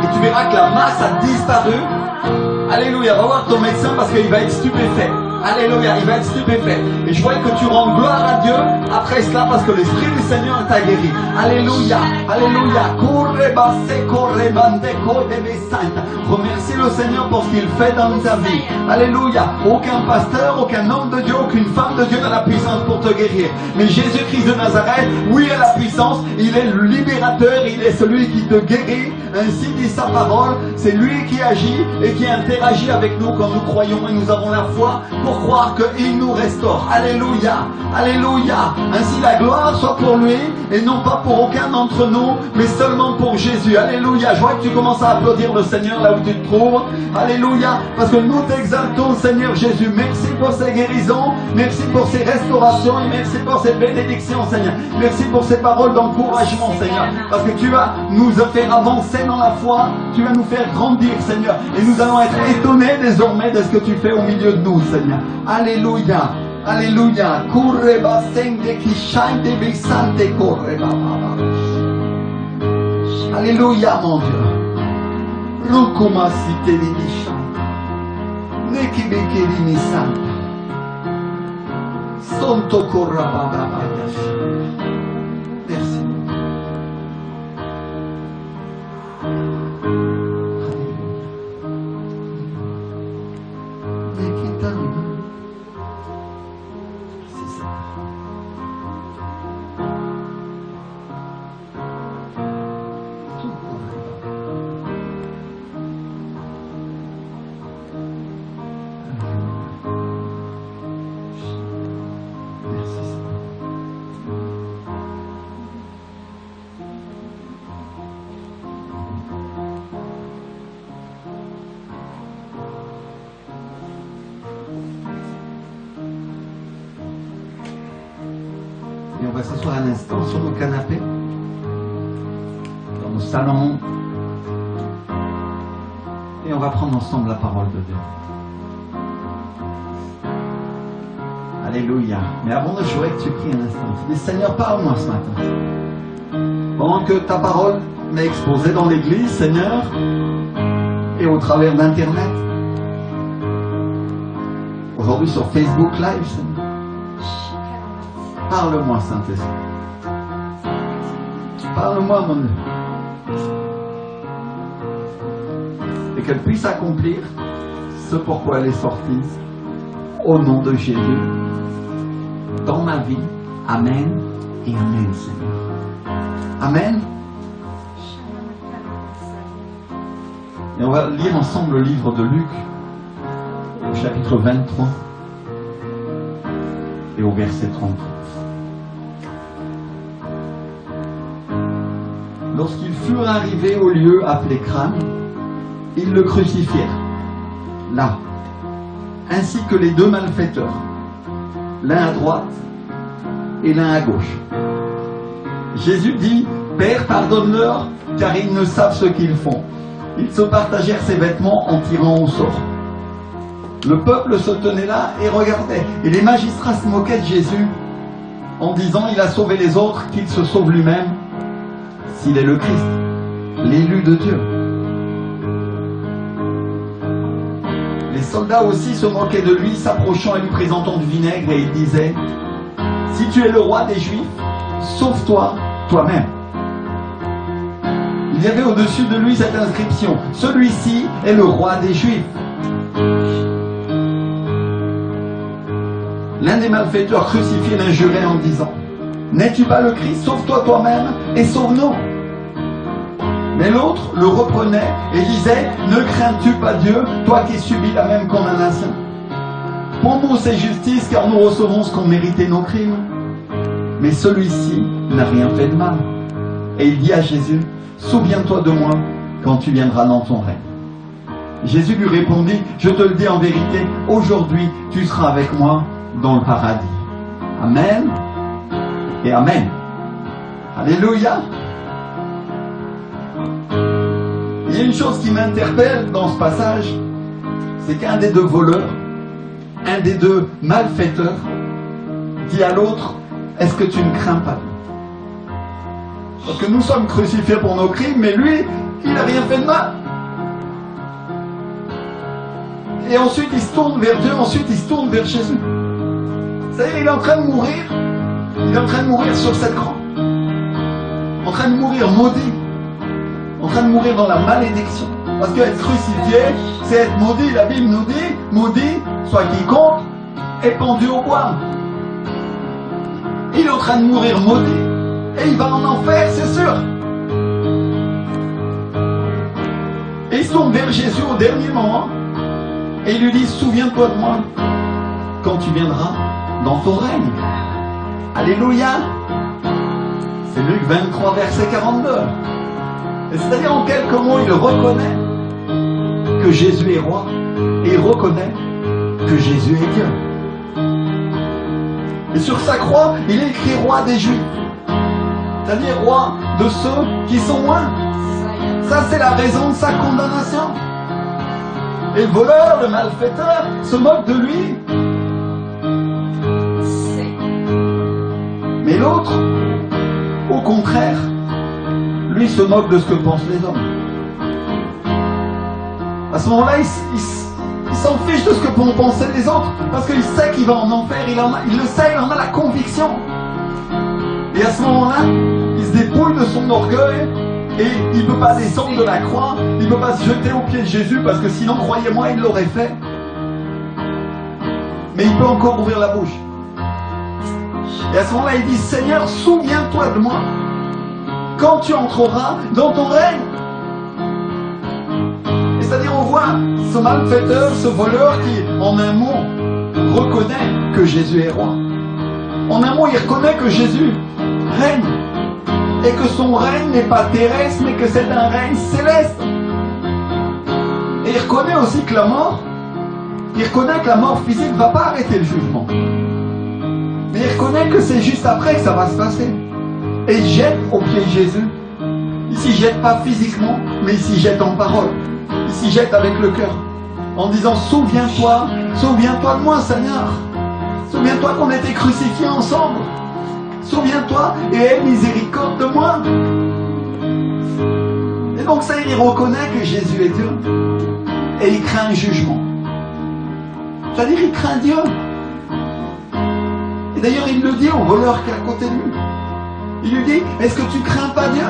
Et tu verras que la masse a disparu. Alléluia, va voir ton médecin parce qu'il va être stupéfait. Alléluia, il va être stupéfait. Et je vois que tu rends gloire à Dieu après cela parce que l'Esprit du Seigneur t'a guéri. Alléluia, alléluia. Remercie le Seigneur pour ce qu'il fait dans ta vie. Alléluia. Aucun pasteur, aucun homme de Dieu, aucune femme de Dieu n'a la puissance pour te guérir. Mais Jésus-Christ de Nazareth, oui, il a la puissance. Il est le libérateur, il est celui qui te guérit. Ainsi dit sa parole. C'est lui qui agit et qui interagit avec nous quand nous croyons et nous avons la foi pour croire qu'il nous restaure. Alléluia, alléluia. Ainsi la gloire soit pour lui et non pas pour aucun d'entre nous, mais seulement pour Jésus. Alléluia. Je vois que tu commences à applaudir le Seigneur là où tu te trouves. Alléluia. Parce que nous t'exaltons, Seigneur Jésus. Merci pour ces guérisons, merci pour ces restaurations et merci pour ces bénédictions, Seigneur. Merci pour ces paroles d'encouragement, Seigneur. Parce que tu vas nous faire avancer dans la foi, tu vas nous faire grandir, Seigneur. Et nous allons être étonnés désormais de ce que tu fais au milieu de nous, Seigneur. Alléluia, alléluia. Kureba sende kishande bisante koreba. Alléluia, mon Dieu. Rukuma siteli mishante. Nekibekeli misante. Sonto koraba. Merci. Et on va s'asseoir un instant sur nos canapés, dans nos salons, et on va prendre ensemble la parole de Dieu. Alléluia. Mais avant de jouer, tu pries un instant. Tu dis, Seigneur, parle-moi ce matin. Pendant que ta parole m'est exposée dans l'église, Seigneur, et au travers d'Internet, aujourd'hui sur Facebook Live, Seigneur. Parle-moi, Saint-Esprit. Parle-moi, mon Dieu. Et qu'elle puisse accomplir ce pourquoi elle est sortie. Au nom de Jésus. Dans ma vie. Amen et Amen, Seigneur. Amen. Et on va lire ensemble le livre de Luc, au chapitre 23 et au verset 33. Lorsqu'ils furent arrivés au lieu appelé Crâne, ils le crucifièrent, là, ainsi que les deux malfaiteurs, l'un à droite et l'un à gauche. Jésus dit Père, pardonne-leur, car ils ne savent ce qu'ils font. Ils se partagèrent ses vêtements en tirant au sort. Le peuple se tenait là et regardait. Et les magistrats se moquaient de Jésus en disant, il a sauvé les autres, qu'il se sauve lui-même, s'il est le Christ, l'élu de Dieu. Les soldats aussi se moquaient de lui, s'approchant et lui présentant du vinaigre, et ils disaient, si tu es le roi des Juifs, sauve-toi toi-même. Il y avait au-dessus de lui cette inscription, celui-ci est le roi des Juifs. L'un des malfaiteurs crucifiés l'injurait en disant, n'es-tu pas le Christ, sauve-toi toi-même et sauve-nous. Mais l'autre le reprenait et disait, ne crains-tu pas Dieu, toi qui subis la même condamnation? Pour nous c'est justice, car nous recevons ce qu'ont mérité nos crimes. Mais celui-ci n'a rien fait de mal. Et il dit à Jésus, souviens-toi de moi quand tu viendras dans ton règne. Jésus lui répondit, je te le dis en vérité, aujourd'hui tu seras avec moi dans le paradis. Amen et Amen. Alléluia. Il y a une chose qui m'interpelle dans ce passage, c'est qu'un des deux voleurs, un des deux malfaiteurs, dit à l'autre, est-ce que tu ne crains pas? Parce que nous sommes crucifiés pour nos crimes, mais lui, il n'a rien fait de mal. Et ensuite il se tourne vers Dieu, ensuite il se tourne vers Jésus. C'est-à-dire, il est en train de mourir, il est en train de mourir sur cette croix, en train de mourir maudit, en train de mourir dans la malédiction. Parce qu'être crucifié, c'est être maudit. La Bible nous dit, maudit, soit quiconque est pendu au bois. Il est en train de mourir maudit, et il va en enfer, c'est sûr. Et il se tourne vers Jésus au dernier moment, et il lui dit, souviens-toi de moi quand tu viendras dans ton règne. Alléluia. C'est Luc 23, verset 42. C'est-à-dire, en quelques mots, il reconnaît que Jésus est roi, et il reconnaît que Jésus est Dieu. Et sur sa croix, il est écrit roi des Juifs, c'est-à-dire roi de ceux qui sont loin. Ça, c'est la raison de sa condamnation. Et le voleur, le malfaiteur, se moque de lui. Mais l'autre, au contraire, lui se moque de ce que pensent les hommes. À ce moment-là, il s'en fiche de ce que vont penser les autres, parce qu'il sait qu'il va en enfer, il le sait, il en a la conviction. Et à ce moment-là, il se dépouille de son orgueil, et il ne peut pas descendre de la croix, il ne peut pas se jeter aux pieds de Jésus, parce que sinon, croyez-moi, il l'aurait fait. Mais il peut encore ouvrir la bouche. Et à ce moment-là, il dit, Seigneur, souviens-toi de moi quand tu entreras dans ton règne. Et c'est-à-dire, on voit ce malfaiteur, ce voleur qui, en un mot, reconnaît que Jésus est roi. En un mot, il reconnaît que Jésus règne. Et que son règne n'est pas terrestre, mais que c'est un règne céleste. Et il reconnaît aussi que la mort, il reconnaît que la mort physique ne va pas arrêter le jugement. Mais il reconnaît que c'est juste après que ça va se passer. Et il jette au pied de Jésus. Il s'y jette pas physiquement, mais il s'y jette en parole. Il s'y jette avec le cœur. En disant, souviens-toi de moi, Seigneur. Souviens-toi qu'on était crucifiés ensemble. Souviens-toi et aie miséricorde de moi. Et donc ça, il reconnaît que Jésus est Dieu. Et il craint un jugement. C'est-à-dire, il craint Dieu. Et d'ailleurs, il le dit au voleur qui est à côté de lui. Il lui dit, est-ce que tu crains pas Dieu?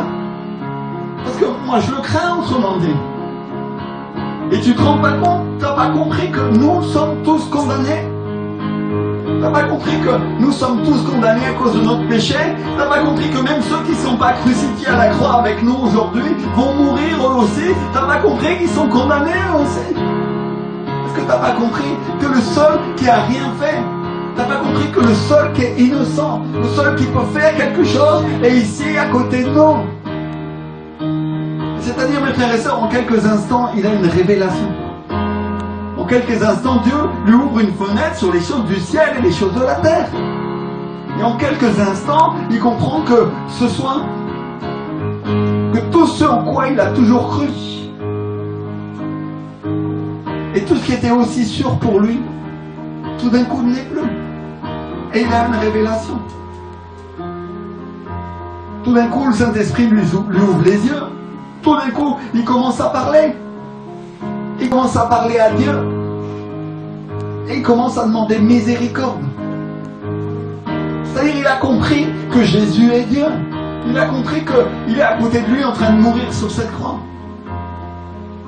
Parce que moi, je le crains, autrement dit. Et tu te rends pas compte, tu n'as pas compris que nous sommes tous condamnés? Tu n'as pas compris que nous sommes tous condamnés à cause de notre péché? Tu n'as pas compris que même ceux qui ne sont pas crucifiés à la croix avec nous aujourd'hui vont mourir eux aussi? Tu n'as pas compris qu'ils sont condamnés eux aussi? Est-ce que tu n'as pas compris que le seul qui a rien fait, tu n'as pas compris que le seul qui est innocent, le seul qui peut faire quelque chose est ici à côté de nous? C'est-à-dire, mes frères et sœurs, en quelques instants, il a une révélation. En quelques instants, Dieu lui ouvre une fenêtre sur les choses du ciel et les choses de la terre. Et en quelques instants, il comprend que ce soit que tout ce en quoi il a toujours cru, et tout ce qui était aussi sûr pour lui, tout d'un coup ne l'est plus. Et il a une révélation. Tout d'un coup, le Saint-Esprit lui ouvre les yeux. Tout d'un coup, il commence à parler. Il commence à parler à Dieu. Et il commence à demander miséricorde. C'est-à-dire, il a compris que Jésus est Dieu. Il a compris qu'il est à côté de lui en train de mourir sur cette croix.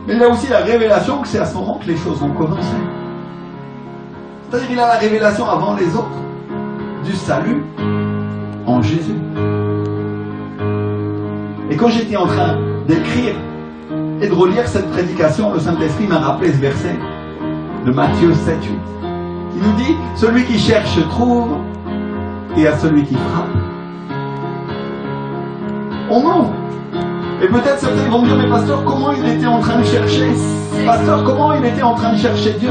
Mais il a aussi la révélation que c'est à ce moment que les choses vont commencer. C'est-à-dire, il a la révélation avant les autres du salut en Jésus. Et quand j'étais en train d'écrire et de relire cette prédication, le Saint-Esprit m'a rappelé ce verset de Matthieu 7, 8. Il nous dit, celui qui cherche trouve, et à celui qui frappe, on ouvre. Et peut-être certains vont dire, mais pasteur, comment il était en train de chercher? Pasteur, comment il était en train de chercher Dieu?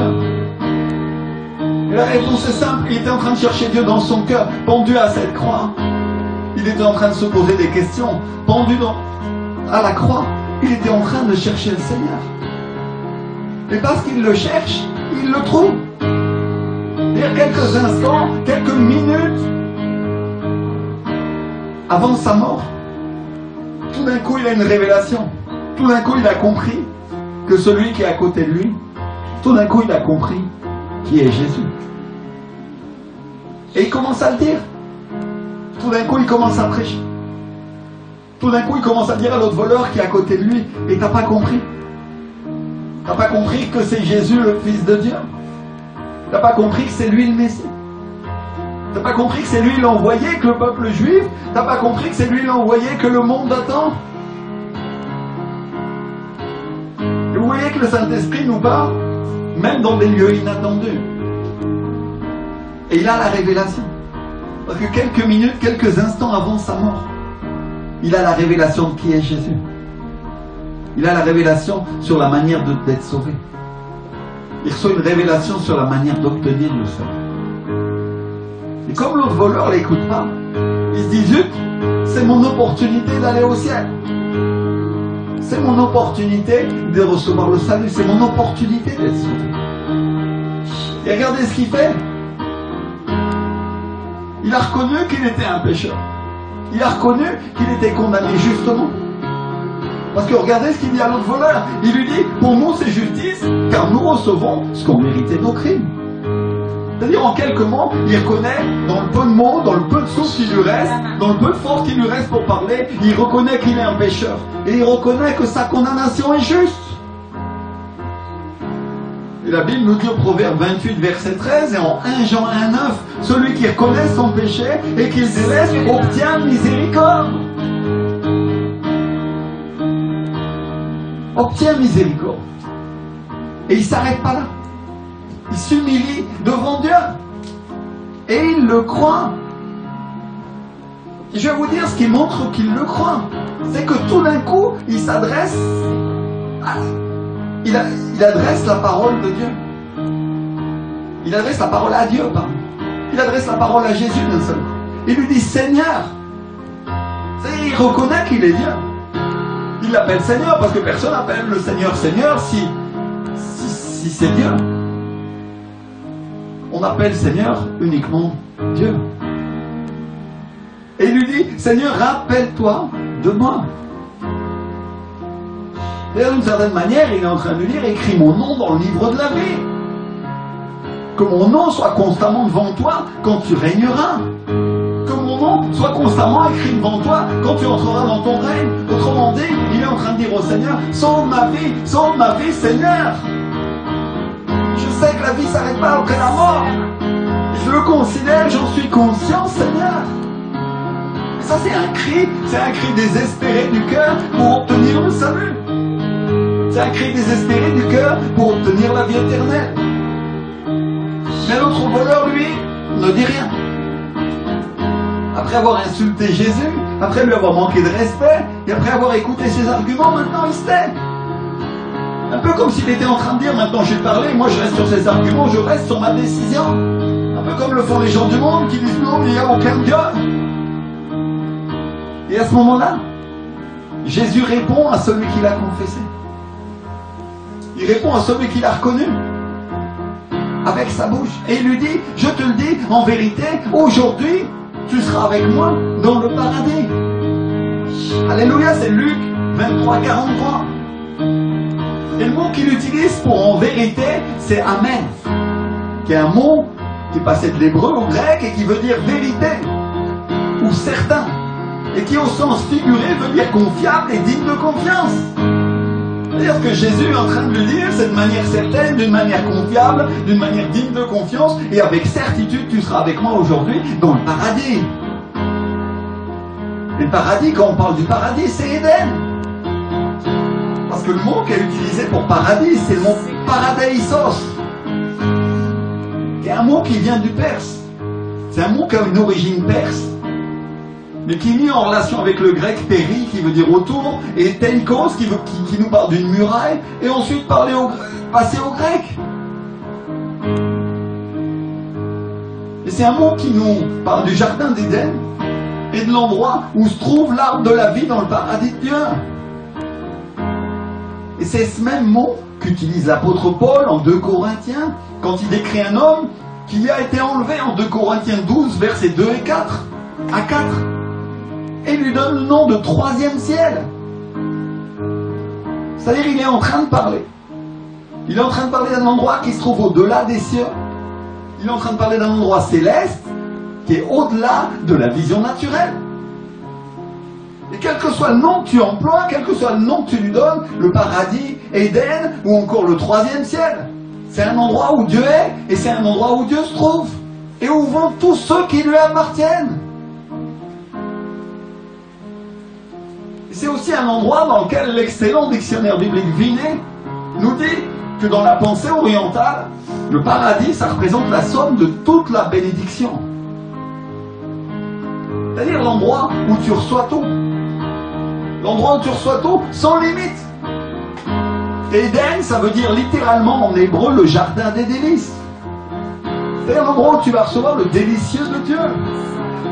Et la réponse est simple, il était en train de chercher Dieu dans son cœur, pendu à cette croix. Il était en train de se poser des questions, pendu à la croix. Il était en train de chercher le Seigneur. Et parce qu'il le cherche, il le trouve. Il y a quelques instants, quelques minutes avant sa mort, tout d'un coup il a une révélation. Tout d'un coup il a compris que celui qui est à côté de lui, tout d'un coup il a compris qui est Jésus. Et il commence à le dire. Tout d'un coup il commence à prêcher. Tout d'un coup il commence à dire à l'autre voleur qui est à côté de lui, et t'as pas compris? T'as pas compris que c'est Jésus le Fils de Dieu? T'as pas compris que c'est lui le Messie? T'as pas compris que c'est lui l'envoyé, que le peuple juif? T'as pas compris que c'est lui l'envoyé, que le monde attend? Et vous voyez que le Saint-Esprit nous parle, même dans des lieux inattendus. Et il a la révélation. Parce que quelques minutes, quelques instants avant sa mort, il a la révélation de qui est Jésus. Il a la révélation sur la manière d'être sauvé. Il reçoit une révélation sur la manière d'obtenir le salut. Et comme l'autre voleur ne l'écoute pas, il se dit, zut, c'est mon opportunité d'aller au ciel. C'est mon opportunité de recevoir le salut. C'est mon opportunité d'être sauvé. Et regardez ce qu'il fait. Il a reconnu qu'il était un pécheur. Il a reconnu qu'il était condamné justement. Parce que regardez ce qu'il dit à l'autre voleur. Il lui dit, pour nous c'est justice, car nous recevons ce qu'on méritait nos crimes. C'est-à-dire en quelques mots, il reconnaît dans le peu de mots, dans le peu de souffle qui lui reste, dans le peu de force qui lui reste pour parler, il reconnaît qu'il est un pécheur. Et il reconnaît que sa condamnation est juste. Et la Bible nous dit au Proverbe 28, verset 13, et en 1 Jean 1, 9, celui qui reconnaît son péché et qui le délaisse obtient miséricorde. Obtient miséricorde. Et il ne s'arrête pas là. Il s'humilie devant Dieu. Et il le croit. Je vais vous dire ce qui montre qu'il le croit. C'est que tout d'un coup, il s'adresse à... Il adresse la parole de Dieu. Il adresse la parole à Dieu, pardon. Il adresse la parole à Jésus d'un seul coup. Il lui dit Seigneur. C'est-à-dire, il reconnaît qu'il est Dieu. Il l'appelle Seigneur parce que personne n'appelle le Seigneur Seigneur si c'est Dieu. On appelle Seigneur uniquement Dieu. Et il lui dit Seigneur, rappelle-toi de moi. D'ailleurs, d'une certaine manière, il est en train de lui dire, écris mon nom dans le livre de la vie. Que mon nom soit constamment devant toi quand tu régneras. Que mon nom soit constamment écrit devant toi quand tu entreras dans ton règne. Autrement dit, il est en train de dire au Seigneur, sauve ma vie, Seigneur. Je sais que la vie ne s'arrête pas après la mort. Je le considère, j'en suis conscient, Seigneur. Et ça, c'est un cri désespéré du cœur pour obtenir le salut. C'est un cri désespéré du cœur pour obtenir la vie éternelle. Mais l'autre voleur, lui, ne dit rien. Après avoir insulté Jésus, après lui avoir manqué de respect, et après avoir écouté ses arguments, maintenant il se tait. Un peu comme s'il était en train de dire, maintenant j'ai parlé, moi je reste sur ses arguments, je reste sur ma décision. Un peu comme le font les gens du monde qui disent non, il n'y a aucun Dieu. Et à ce moment-là, Jésus répond à celui qui l'a confessé. Il répond à celui qui l'a reconnu avec sa bouche. Et il lui dit, je te le dis, en vérité, aujourd'hui, tu seras avec moi dans le paradis. Alléluia, c'est Luc 23, 43. Et le mot qu'il utilise pour en vérité, c'est amen, qui est un mot qui est passé de l'hébreu au grec et qui veut dire vérité ou certain, et qui au sens figuré veut dire confiable et digne de confiance. C'est-à-dire que Jésus est en train de lui dire, c'est de manière certaine, d'une manière confiable, d'une manière digne de confiance, et avec certitude, tu seras avec moi aujourd'hui dans le paradis. Et le paradis, quand on parle du paradis, c'est Éden. Parce que le mot qui est utilisé pour paradis, c'est le mot paradeisos, qui est un mot qui vient du perse. C'est un mot qui a une origine perse, mais qui est mis en relation avec le grec péri, qui veut dire autour, et teikos, qui nous parle d'une muraille, et ensuite passer au grec. Et c'est un mot qui nous parle du jardin d'Éden, et de l'endroit où se trouve l'arbre de la vie dans le paradis de Dieu. Et c'est ce même mot qu'utilise l'apôtre Paul en 2 Corinthiens, quand il décrit un homme qui a été enlevé en 2 Corinthiens 12, versets 2 et 4, à 4. Et il lui donne le nom de 3e ciel. C'est-à-dire il est en train de parler. Il est en train de parler d'un endroit qui se trouve au-delà des cieux. Il est en train de parler d'un endroit céleste qui est au-delà de la vision naturelle. Et quel que soit le nom que tu emploies, quel que soit le nom que tu lui donnes, le paradis, Éden ou encore le 3e ciel, c'est un endroit où Dieu est et c'est un endroit où Dieu se trouve et où vont tous ceux qui lui appartiennent. C'est aussi un endroit dans lequel l'excellent dictionnaire biblique Vinet nous dit que dans la pensée orientale, le paradis, ça représente la somme de toute la bénédiction. C'est-à-dire l'endroit où tu reçois tout. L'endroit où tu reçois tout sans limite. Éden, ça veut dire littéralement en hébreu le jardin des délices. C'est-à-dire l'endroit où tu vas recevoir le délicieux de Dieu.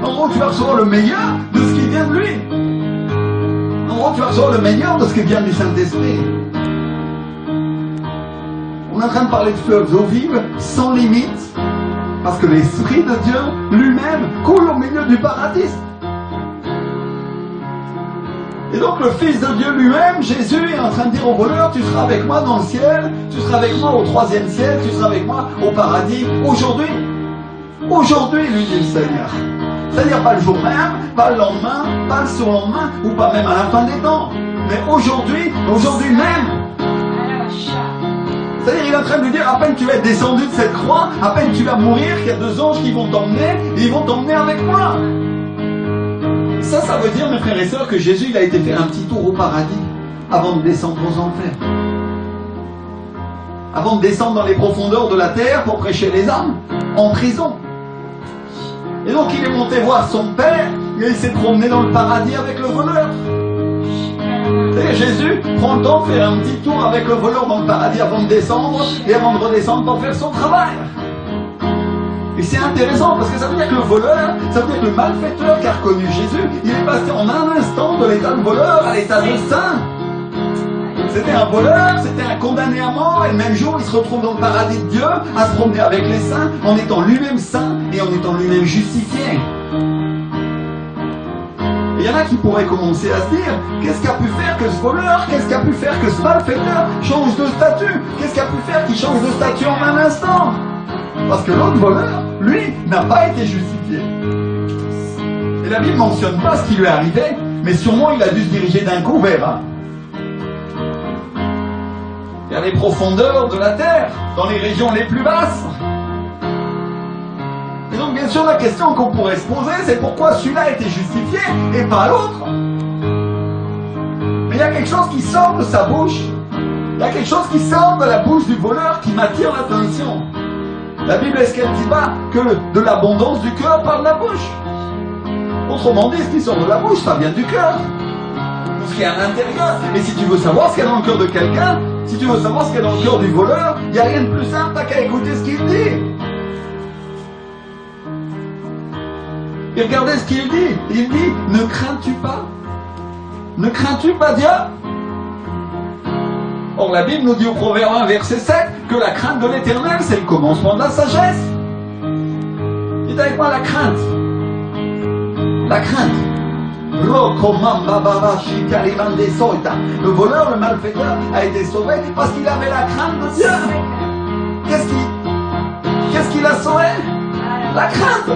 L'endroit où tu vas recevoir le meilleur de ce qui vient de lui. L'endroit où tu vas recevoir le meilleur de ce qui vient du Saint-Esprit. On est en train de parler de fleuves d'eau vive sans limite. Parce que l'Esprit de Dieu lui-même coule au milieu du paradis. Et donc le Fils de Dieu lui-même, Jésus, est en train de dire au voleur, tu seras avec moi dans le ciel, tu seras avec moi au 3e ciel, tu seras avec moi au paradis, aujourd'hui. Aujourd'hui, lui dit le Seigneur. C'est-à-dire pas le jour même, pas le lendemain, pas le surlendemain, ou pas même à la fin des temps. Mais aujourd'hui, aujourd'hui même. C'est-à-dire il est en train de lui dire, à peine tu vas être descendu de cette croix, à peine tu vas mourir, qu'il y a 2 anges qui vont t'emmener, et ils vont t'emmener avec moi. Ça veut dire, mes frères et sœurs, que Jésus il a été faire un petit tour au paradis avant de descendre aux enfers. Avant de descendre dans les profondeurs de la terre pour prêcher les âmes, en prison. Et donc il est monté voir son Père, et il s'est promené dans le paradis avec le voleur. Et Jésus prend le temps de faire un petit tour avec le voleur dans le paradis avant de descendre, et avant de redescendre pour faire son travail. Et c'est intéressant parce que ça veut dire que le voleur, ça veut dire que le malfaiteur qui a reconnu Jésus, il est passé en un instant de l'état de voleur à l'état de saint. C'était un voleur, c'était un condamné à mort, et le même jour il se retrouve dans le paradis de Dieu à se promener avec les saints en étant lui-même saint et en étant lui-même justifié. Il y en a qui pourraient commencer à se dire, qu'est-ce qu'a pu faire que ce voleur, qu'est-ce qu'a pu faire que ce malfaiteur change de statut, qu'est-ce qu'a pu faire qu'il change de statut en un instant? Parce que l'autre voleur, lui, n'a pas été justifié. Et la Bible ne mentionne pas ce qui lui est arrivé, mais sûrement il a dû se diriger d'un coup vers les profondeurs de la terre, dans les régions les plus basses. Et donc bien sûr la question qu'on pourrait se poser, c'est pourquoi celui-là a été justifié et pas l'autre. Mais il y a quelque chose qui sort de sa bouche. Il y a quelque chose qui sort de la bouche du voleur qui m'attire l'attention. La Bible, est-ce qu'elle ne dit pas que de l'abondance du cœur parle la bouche? Autrement dit, ce qui sort de la bouche, ça vient du cœur. Ce qui est à l'intérieur. Et si tu veux savoir ce qu'il y a dans le cœur de quelqu'un, si tu veux savoir ce qu'il y a dans le cœur du voleur, il n'y a rien de plus simple, t'as qu'à écouter ce qu'il dit. Et regardez ce qu'il dit. Il dit, ne crains-tu pas? Ne crains-tu pas Dieu? Or la Bible nous dit au Proverbe 1, verset 7, que la crainte de l'Éternel, c'est le commencement de la sagesse. Dites avec moi la crainte. La crainte. Le voleur, le malfaiteur, a été sauvé parce qu'il avait la crainte de Dieu. Qu'est-ce qui l'a sauvé? La crainte.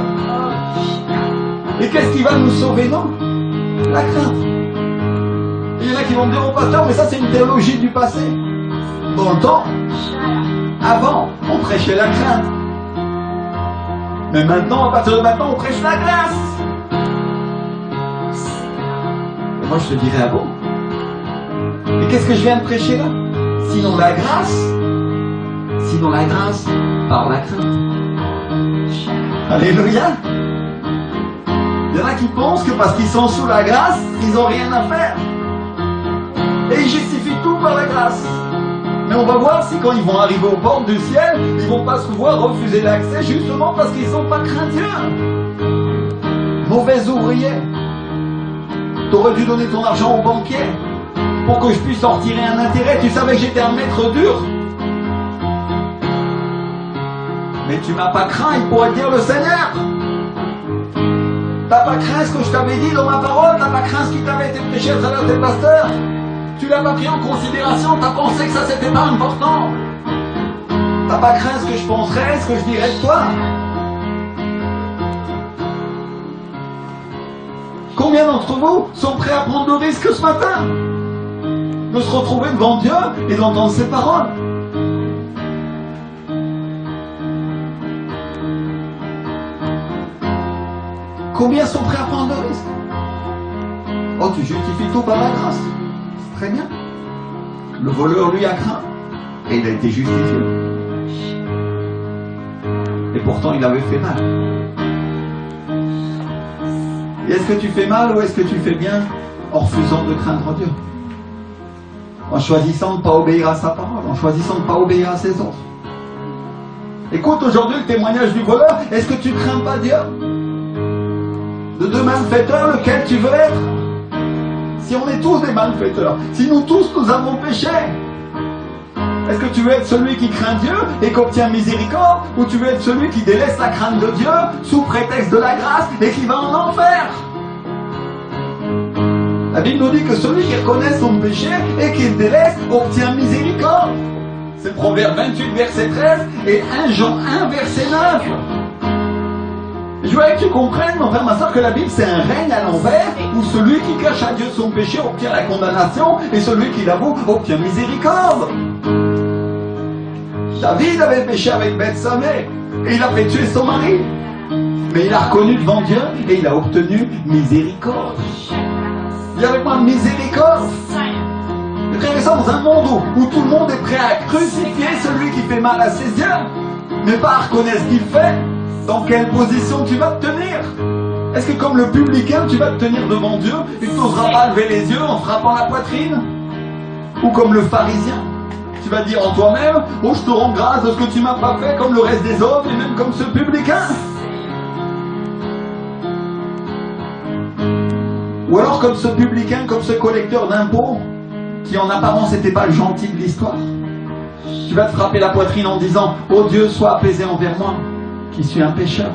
Et qu'est-ce qui va nous sauver, non? La crainte. Il y en a qui vont me dire, oh pasteur, mais ça c'est une théologie du passé. Dans le temps, avant, on prêchait la crainte. Mais maintenant, à partir de maintenant, on prêche la grâce. Et moi je te dirais, ah bon? Et qu'est-ce que je viens de prêcher là? Sinon la grâce par la crainte. Alléluia. Il y en a qui pensent que parce qu'ils sont sous la grâce, ils n'ont rien à faire. Et ils justifient tout par la grâce. Mais on va voir si quand ils vont arriver aux portes du ciel, ils vont pas se voir refuser l'accès justement parce qu'ils sont pas craintiens. Mauvais ouvrier. T'aurais dû donner ton argent au banquier pour que je puisse en retirer un intérêt. Tu savais que j'étais un maître dur. Mais tu m'as pas craint, il pourrait dire le Seigneur. T'as pas craint ce que je t'avais dit dans ma parole, t'as pas craint ce qui t'avait été prêché à travers tes pasteurs. Tu l'as pas pris en considération, t'as pensé que ça c'était pas important. T'as pas craint ce que je penserais, ce que je dirais de toi. Combien d'entre vous sont prêts à prendre le risque ce matin de se retrouver devant Dieu et d'entendre ses paroles? Combien sont prêts à prendre le risque? Oh, tu justifies tout par la grâce. C'est très bien. Le voleur, lui, a craint. Et il a été justifié. Et pourtant, il avait fait mal. Et est-ce que tu fais mal ou est-ce que tu fais bien en refusant de craindre Dieu? En choisissant de ne pas obéir à sa parole, en choisissant de ne pas obéir à ses ordres. Écoute aujourd'hui le témoignage du voleur. Est-ce que tu crains pas Dieu? De deux malfaiteurs, lequel tu veux être? Si on est tous des malfaiteurs, si nous tous nous avons péché, est-ce que tu veux être celui qui craint Dieu et qui obtient miséricorde, ou tu veux être celui qui délaisse la crainte de Dieu sous prétexte de la grâce et qui va en enfer? La Bible nous dit que celui qui reconnaît son péché et qui le délaisse obtient miséricorde. C'est Proverbe 28 verset 13 et 1 Jean 1 verset 9. Je voudrais que tu comprennes, mon frère, ma soeur, que la Bible c'est un règne à l'envers où celui qui cache à Dieu son péché obtient la condamnation et celui qui l'avoue obtient miséricorde. David avait péché avec Bethsamée et il a fait tuer son mari. Mais il a reconnu devant Dieu et il a obtenu miséricorde. Dis avec moi, miséricorde. Frères et sœurs, dans un monde où tout le monde est prêt à crucifier celui qui fait mal à ses yeux, mais pas à reconnaître ce qu'il fait, dans quelle position tu vas te tenir? Est-ce que comme le publicain, tu vas te tenir devant Dieu et tu n'oseras pas lever les yeux en frappant la poitrine? Ou comme le pharisien, tu vas dire en toi-même, oh je te rends grâce de ce que tu m'as pas fait comme le reste des hommes et même comme ce publicain? Ou alors comme ce publicain, comme ce collecteur d'impôts, qui en apparence n'était pas le gentil de l'histoire. Tu vas te frapper la poitrine en disant, oh Dieu, sois apaisé envers moi, qui suis un pécheur.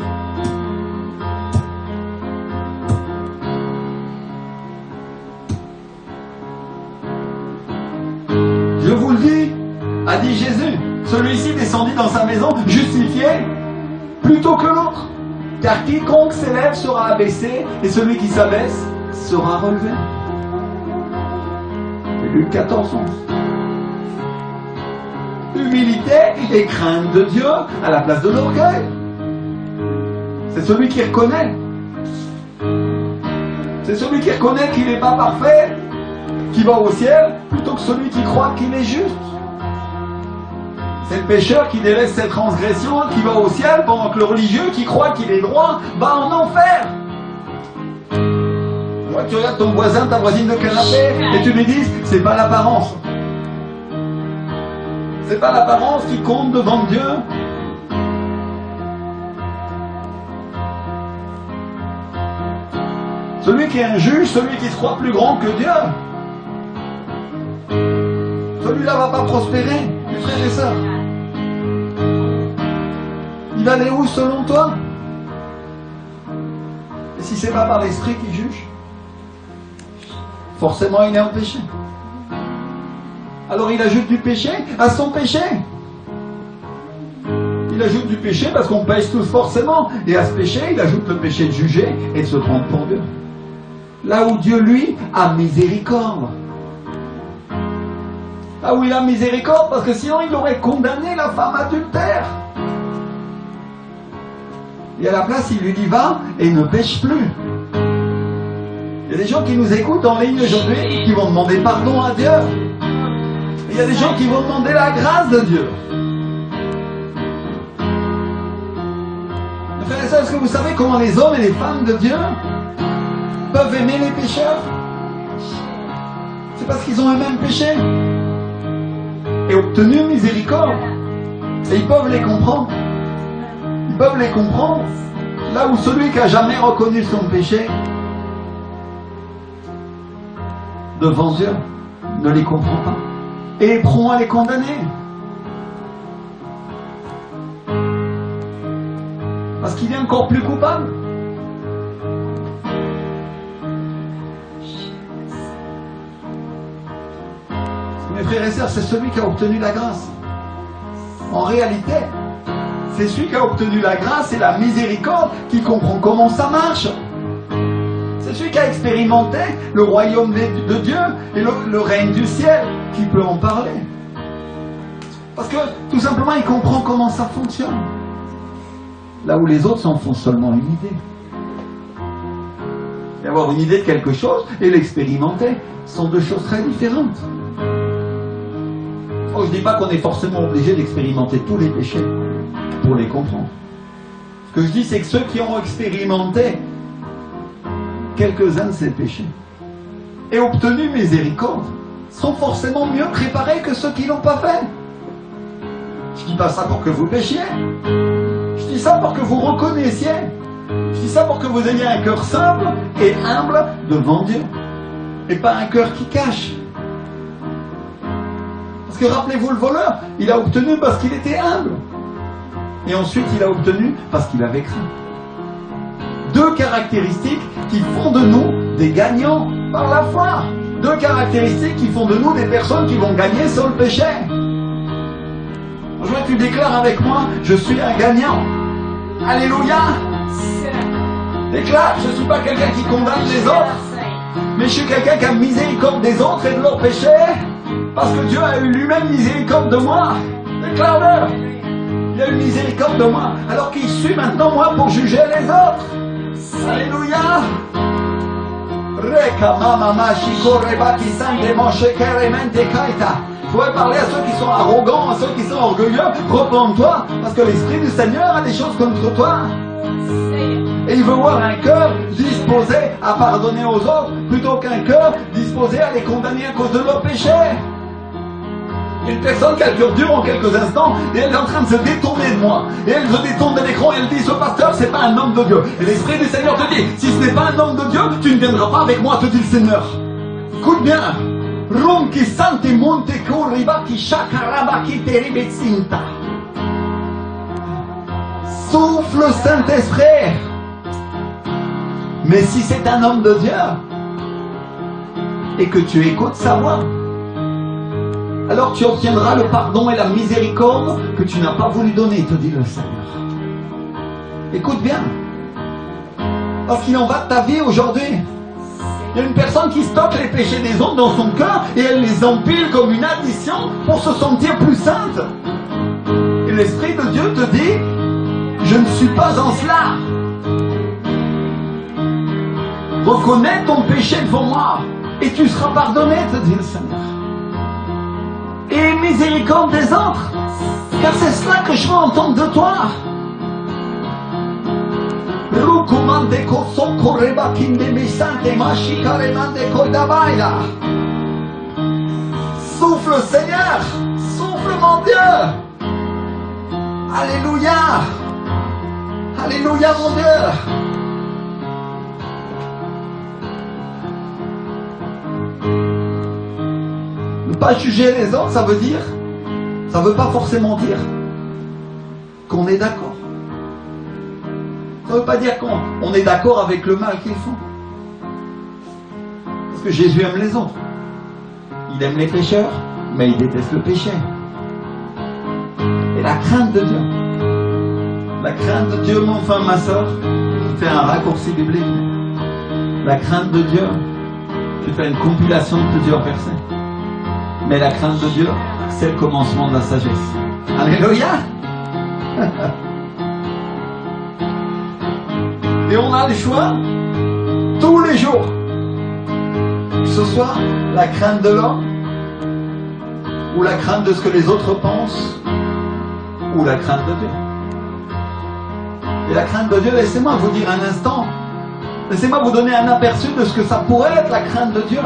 Je vous le dis, a dit Jésus, celui-ci descendit dans sa maison justifié plutôt que l'autre. Car quiconque s'élève sera abaissé, et celui qui s'abaisse sera relevé. Luc 14, 11. Humilité et crainte de Dieu à la place de l'orgueil. C'est celui qui reconnaît. C'est celui qui reconnaît qu'il n'est pas parfait, qui va au ciel, plutôt que celui qui croit qu'il est juste. C'est le pécheur qui délaisse ses transgressions, qui va au ciel, pendant que le religieux qui croit qu'il est droit va en enfer. Moi, tu regardes ton voisin, ta voisine de canapé, et tu lui dis, c'est pas l'apparence. C'est pas l'apparence qui compte devant Dieu. Celui qui est un juge, celui qui se croit plus grand que Dieu, celui-là va pas prospérer, mes frères et sœurs. Il va aller où selon toi? Et si c'est pas par l'esprit qui juge, forcément il est en péché. Alors il ajoute du péché à son péché. Il ajoute du péché parce qu'on pêche tous forcément. Et à ce péché, il ajoute le péché de juger et de se prendre pour Dieu. Là où Dieu, lui, a miséricorde. Là où il a miséricorde, parce que sinon il aurait condamné la femme adultère. Et à la place, il lui dit va et ne pêche plus. Il y a des gens qui nous écoutent en ligne aujourd'hui qui vont demander pardon à Dieu. Et il y a des gens qui vont demander la grâce de Dieu. Mes frères et sœurs, est-ce que vous savez comment les hommes et les femmes de Dieu peuvent aimer les pécheurs? C'est parce qu'ils ont eux-mêmes péché et obtenu miséricorde. Et ils peuvent les comprendre. Ils peuvent les comprendre. Là où celui qui n'a jamais reconnu son péché devant Dieu ne les comprend pas. Et est prompt à les condamner. Parce qu'il est encore plus coupable. Mes frères et sœurs, c'est celui qui a obtenu la grâce. En réalité, c'est celui qui a obtenu la grâce et la miséricorde qui comprend comment ça marche. C'est celui qui a expérimenté le royaume de Dieu et le règne du ciel qui peut en parler. Parce que tout simplement, il comprend comment ça fonctionne. Là où les autres s'en font seulement une idée. Et avoir une idée de quelque chose et l'expérimenter sont deux choses très différentes. Oh, je ne dis pas qu'on est forcément obligé d'expérimenter tous les péchés pour les comprendre. Ce que je dis, c'est que ceux qui ont expérimenté quelques-uns de ces péchés et obtenu miséricorde sont forcément mieux préparés que ceux qui ne l'ont pas fait. Je ne dis pas ça pour que vous péchiez. Je dis ça pour que vous reconnaissiez. Je dis ça pour que vous ayez un cœur simple et humble devant Dieu. Et pas un cœur qui cache. Parce que rappelez-vous le voleur, il a obtenu parce qu'il était humble. Et ensuite il a obtenu parce qu'il avait craint. Deux caractéristiques qui font de nous des gagnants par la foi. Deux caractéristiques qui font de nous des personnes qui vont gagner sur le péché. Je veux que tu déclares avec moi, je suis un gagnant. Alléluia. Déclare, je ne suis pas quelqu'un qui condamne les autres, mais je suis quelqu'un qui a miséricorde des autres et de leurs péchés, parce que Dieu a eu lui-même miséricorde de moi. Déclare-le. Il a eu miséricorde de moi, alors qu'il suit maintenant moi pour juger les autres. Alléluia. Vous pouvez parler à ceux qui sont arrogants, à ceux qui sont orgueilleux. Repends-toi, parce que l'Esprit du Seigneur a des choses contre toi. Et il veut voir un cœur disposé à pardonner aux autres, plutôt qu'un cœur disposé à les condamner à cause de leurs péchés. Une personne qui a le cœur dur en quelques instants, et elle est en train de se détourner de moi. Et elle se détourne de l'écran et elle dit, ce pasteur, c'est pas un homme de Dieu. Et l'Esprit du Seigneur te dit, si ce n'est pas un homme de Dieu, tu ne viendras pas avec moi, te dit le Seigneur. Écoute bien. Ronchi santi monte corribaki shakarabaki teribetsinta. Souffle Saint-Esprit. Mais si c'est un homme de Dieu et que tu écoutes sa voix, alors tu obtiendras le pardon et la miséricorde que tu n'as pas voulu donner, te dit le Seigneur. Écoute bien, parce qu'il en va de ta vie aujourd'hui. Il y a une personne qui stocke les péchés des autres dans son cœur et elle les empile comme une addition pour se sentir plus sainte. Et l'Esprit de Dieu te dit, je ne suis pas en cela. Reconnais ton péché devant moi et tu seras pardonné, te dit le Seigneur. Et miséricorde des autres, car c'est cela que je veux entendre de toi. Souffle Seigneur, souffle mon Dieu. Alléluia. Alléluia mon Dieu. pas juger les autres, ça veut pas forcément dire qu'on est d'accord. Ça veut pas dire qu'on est d'accord avec le mal qu'ils font. Parce que Jésus aime les autres. Il aime les pécheurs, mais il déteste le péché. Et la crainte de Dieu. La crainte de Dieu, mon frère, ma soeur, je fais un raccourci biblique. La crainte de Dieu, je fais une compilation de plusieurs versets. Mais la crainte de Dieu, c'est le commencement de la sagesse. Alléluia. Et on a le choix tous les jours. Que ce soit la crainte de l'homme, ou la crainte de ce que les autres pensent, ou la crainte de Dieu. Et la crainte de Dieu, laissez-moi vous dire un instant, laissez-moi vous donner un aperçu de ce que ça pourrait être la crainte de Dieu.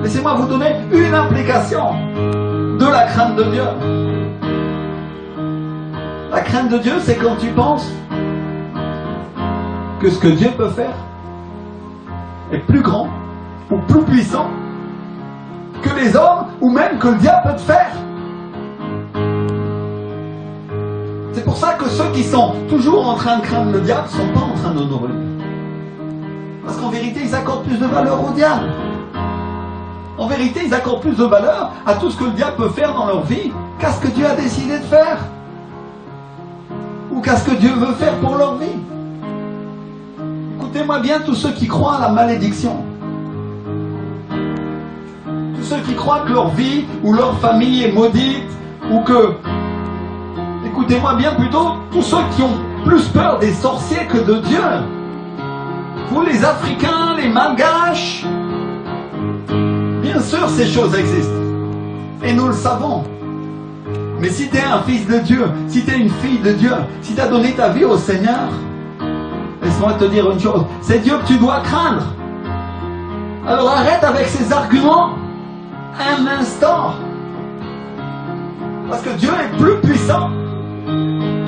Laissez-moi vous donner une implication de la crainte de Dieu. La crainte de Dieu, c'est quand tu penses que ce que Dieu peut faire est plus grand ou plus puissant que les hommes ou même que le diable peut te faire. C'est pour ça que ceux qui sont toujours en train de craindre le diable ne sont pas en train d'honorer Dieu. Parce qu'en vérité, ils accordent plus de valeur au diable. En vérité, ils accordent plus de valeur à tout ce que le diable peut faire dans leur vie qu'à ce que Dieu a décidé de faire. Ou qu'à ce que Dieu veut faire pour leur vie. Écoutez-moi bien, tous ceux qui croient à la malédiction. Tous ceux qui croient que leur vie ou leur famille est maudite, ou que... Écoutez-moi bien plutôt, tous ceux qui ont plus peur des sorciers que de Dieu. Vous les Africains, les Malgaches, bien sûr ces choses existent. Et nous le savons. Mais si tu es un fils de Dieu, si tu es une fille de Dieu, si tu as donné ta vie au Seigneur, laisse-moi te dire une chose, c'est Dieu que tu dois craindre. Alors arrête avec ces arguments un instant. Parce que Dieu est plus puissant.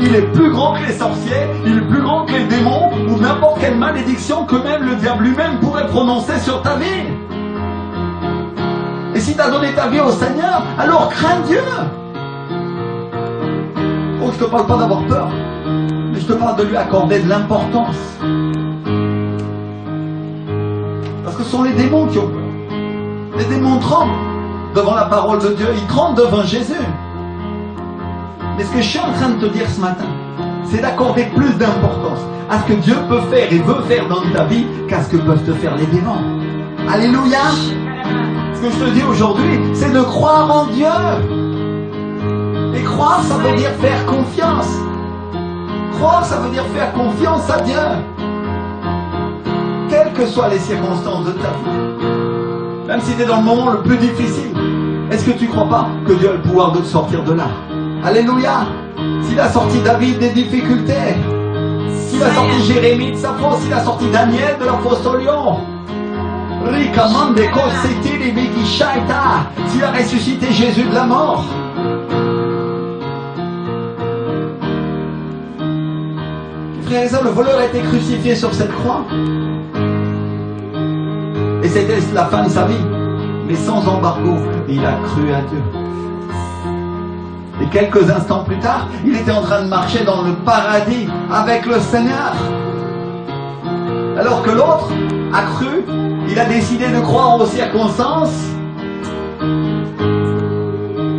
Il est plus grand que les sorciers, il est plus grand que les démons, ou n'importe quelle malédiction que même le diable lui-même pourrait prononcer sur ta vie. Et si tu as donné ta vie au Seigneur, alors crains Dieu. Oh, je ne te parle pas d'avoir peur, mais je te parle de lui accorder de l'importance. Parce que ce sont les démons qui ont peur. Les démons tremblent devant la parole de Dieu, ils tremblent devant Jésus. Mais ce que je suis en train de te dire ce matin, c'est d'accorder plus d'importance à ce que Dieu peut faire et veut faire dans ta vie qu'à ce que peuvent te faire les démons. Alléluia. Ce que je te dis aujourd'hui, c'est de croire en Dieu. Et croire, ça veut dire faire confiance. Croire, ça veut dire faire confiance à Dieu. Quelles que soient les circonstances de ta vie. Même si tu es dans le moment le plus difficile, est-ce que tu ne crois pas que Dieu a le pouvoir de te sortir de là? Alléluia. S'il a sorti David des difficultés, s'il a sorti Jérémie de sa fosse, s'il a sorti Daniel de la fosse au lion, s'il a ressuscité Jésus de la mort, frères et sœurs, le voleur a été crucifié sur cette croix. Et c'était la fin de sa vie. Mais sans embargo, il a cru à Dieu. Et quelques instants plus tard, il était en train de marcher dans le paradis avec le Seigneur. Alors que l'autre a cru, il a décidé de croire aux circonstances.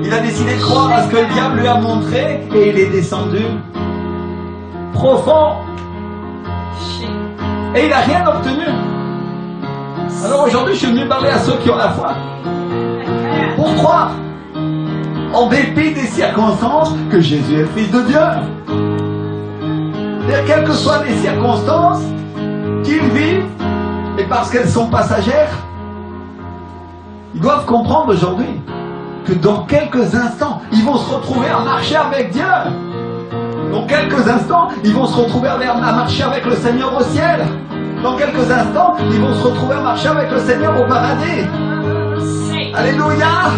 Il a décidé de croire à ce que le diable lui a montré et il est descendu profond. Et il n'a rien obtenu. Alors aujourd'hui, je suis venu parler à ceux qui ont la foi. Pour croire, en dépit des circonstances, que Jésus est le Fils de Dieu. Et quelles que soient les circonstances qu'ils vivent, et parce qu'elles sont passagères, ils doivent comprendre aujourd'hui que dans quelques instants, ils vont se retrouver à marcher avec Dieu. Dans quelques instants, ils vont se retrouver à marcher avec le Seigneur au ciel. Dans quelques instants, ils vont se retrouver à marcher avec le Seigneur au paradis. Alléluia.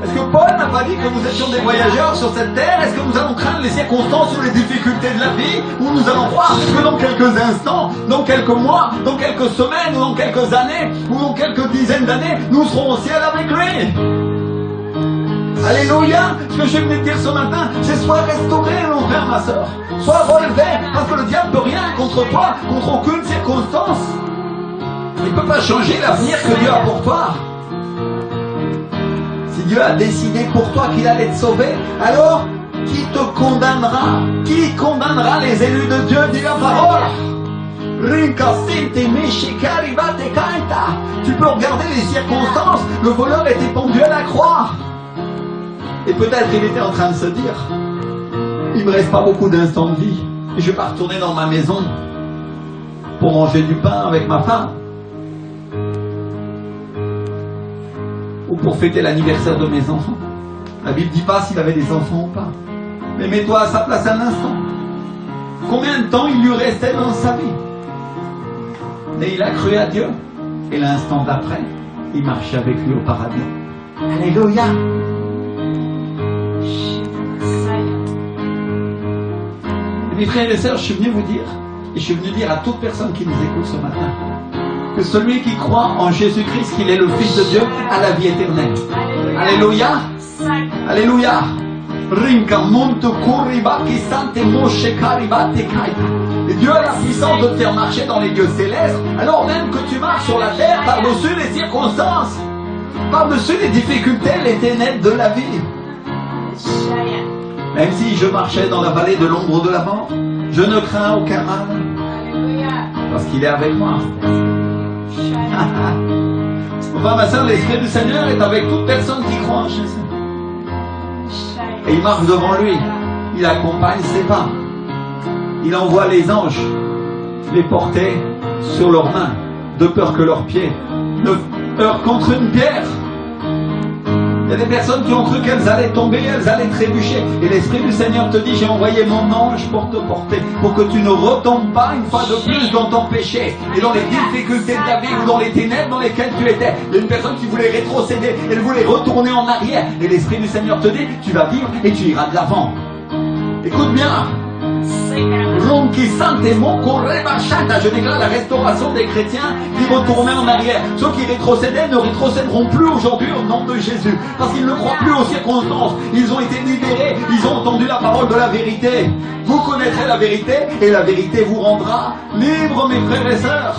Est-ce que Paul n'a pas dit que nous étions des voyageurs sur cette terre? Est-ce que nous allons craindre les circonstances ou les difficultés de la vie? Ou nous allons croire que dans quelques instants, dans quelques mois, dans quelques semaines, ou dans quelques années, ou dans quelques dizaines d'années, nous serons au ciel avec lui? Alléluia! Ce que je venais de dire ce matin, c'est sois restauré, mon frère, ma soeur. Sois relevé, parce que le diable ne peut rien contre toi, contre aucune circonstance. Il ne peut pas changer l'avenir que Dieu a pour toi. Si Dieu a décidé pour toi qu'il allait te sauver, alors qui te condamnera? Qui condamnera les élus de Dieu? Dit la parole. Tu peux regarder les circonstances. Le voleur était pendu à la croix. Et peut-être il était en train de se dire, il me reste pas beaucoup d'instants de vie. Et je vais pas retourner dans ma maison pour manger du pain avec ma femme. Ou pour fêter l'anniversaire de mes enfants. La Bible ne dit pas s'il avait des enfants ou pas. Mais mets-toi à sa place un instant. Combien de temps il lui restait dans sa vie? Mais il a cru à Dieu. Et l'instant d'après, il marchait avec lui au paradis. Alléluia! Et mes frères et sœurs, je suis venu vous dire, et je suis venu dire à toute personne qui nous écoute ce matin, que celui qui croit en Jésus-Christ, qu'il est le Fils de Dieu, a la vie éternelle. Alléluia. Alléluia. Et Dieu a la puissance de te faire marcher dans les lieux célestes, alors même que tu marches sur la terre par-dessus les circonstances, par-dessus les difficultés, les ténèbres de la vie. Même si je marchais dans la vallée de l'ombre de la mort, je ne crains aucun mal, parce qu'il est avec moi. Enfin, ma soeur, l'Esprit du Seigneur est avec toute personne qui croit en Jésus. Et il marche devant lui. Il accompagne ses pas. Il envoie les anges les porter sur leurs mains, de peur que leurs pieds ne heurtent contre une pierre. Il y a des personnes qui ont cru qu'elles allaient tomber, elles allaient trébucher. Et l'Esprit du Seigneur te dit, j'ai envoyé mon ange pour te porter, pour que tu ne retombes pas une fois de plus dans ton péché et dans les difficultés de ta vie ou dans les ténèbres dans lesquelles tu étais. Il y a une personne qui voulait rétrocéder, elle voulait retourner en arrière. Et l'Esprit du Seigneur te dit, tu vas vivre et tu iras de l'avant. Écoute bien. Je déclare la restauration des chrétiens qui retournaient en arrière. Ceux qui rétrocédaient ne rétrocéderont plus aujourd'hui au nom de Jésus, parce qu'ils ne croient plus aux circonstances. Ils ont été libérés, ils ont entendu la parole de la vérité. Vous connaîtrez la vérité et la vérité vous rendra libres, mes frères et sœurs.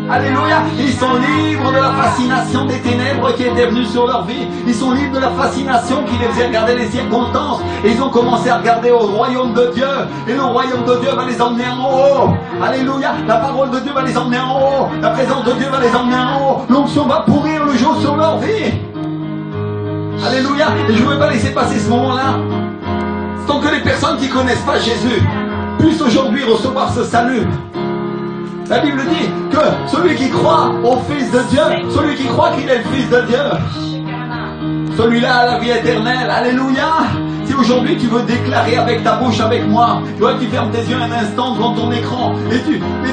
Alléluia. Ils sont libres de la fascination des ténèbres qui étaient venues sur leur vie. Ils sont libres de la fascination qui les faisait regarder les circonstances. Et ils ont commencé à regarder au royaume de Dieu. Et le royaume de Dieu va les emmener en haut. Alléluia. La parole de Dieu va les emmener en haut. La présence de Dieu va les emmener en haut. L'onction va pourrir le jour sur leur vie. Alléluia. Et je ne veux pas laisser passer ce moment-là tant que les personnes qui ne connaissent pas Jésus puissent aujourd'hui recevoir ce salut. La Bible dit que celui qui croit au Fils de Dieu, celui qui croit qu'il est le Fils de Dieu, celui-là a la vie éternelle. Alléluia. Si aujourd'hui tu veux déclarer avec ta bouche avec moi, tu fermes tes yeux un instant devant ton écran et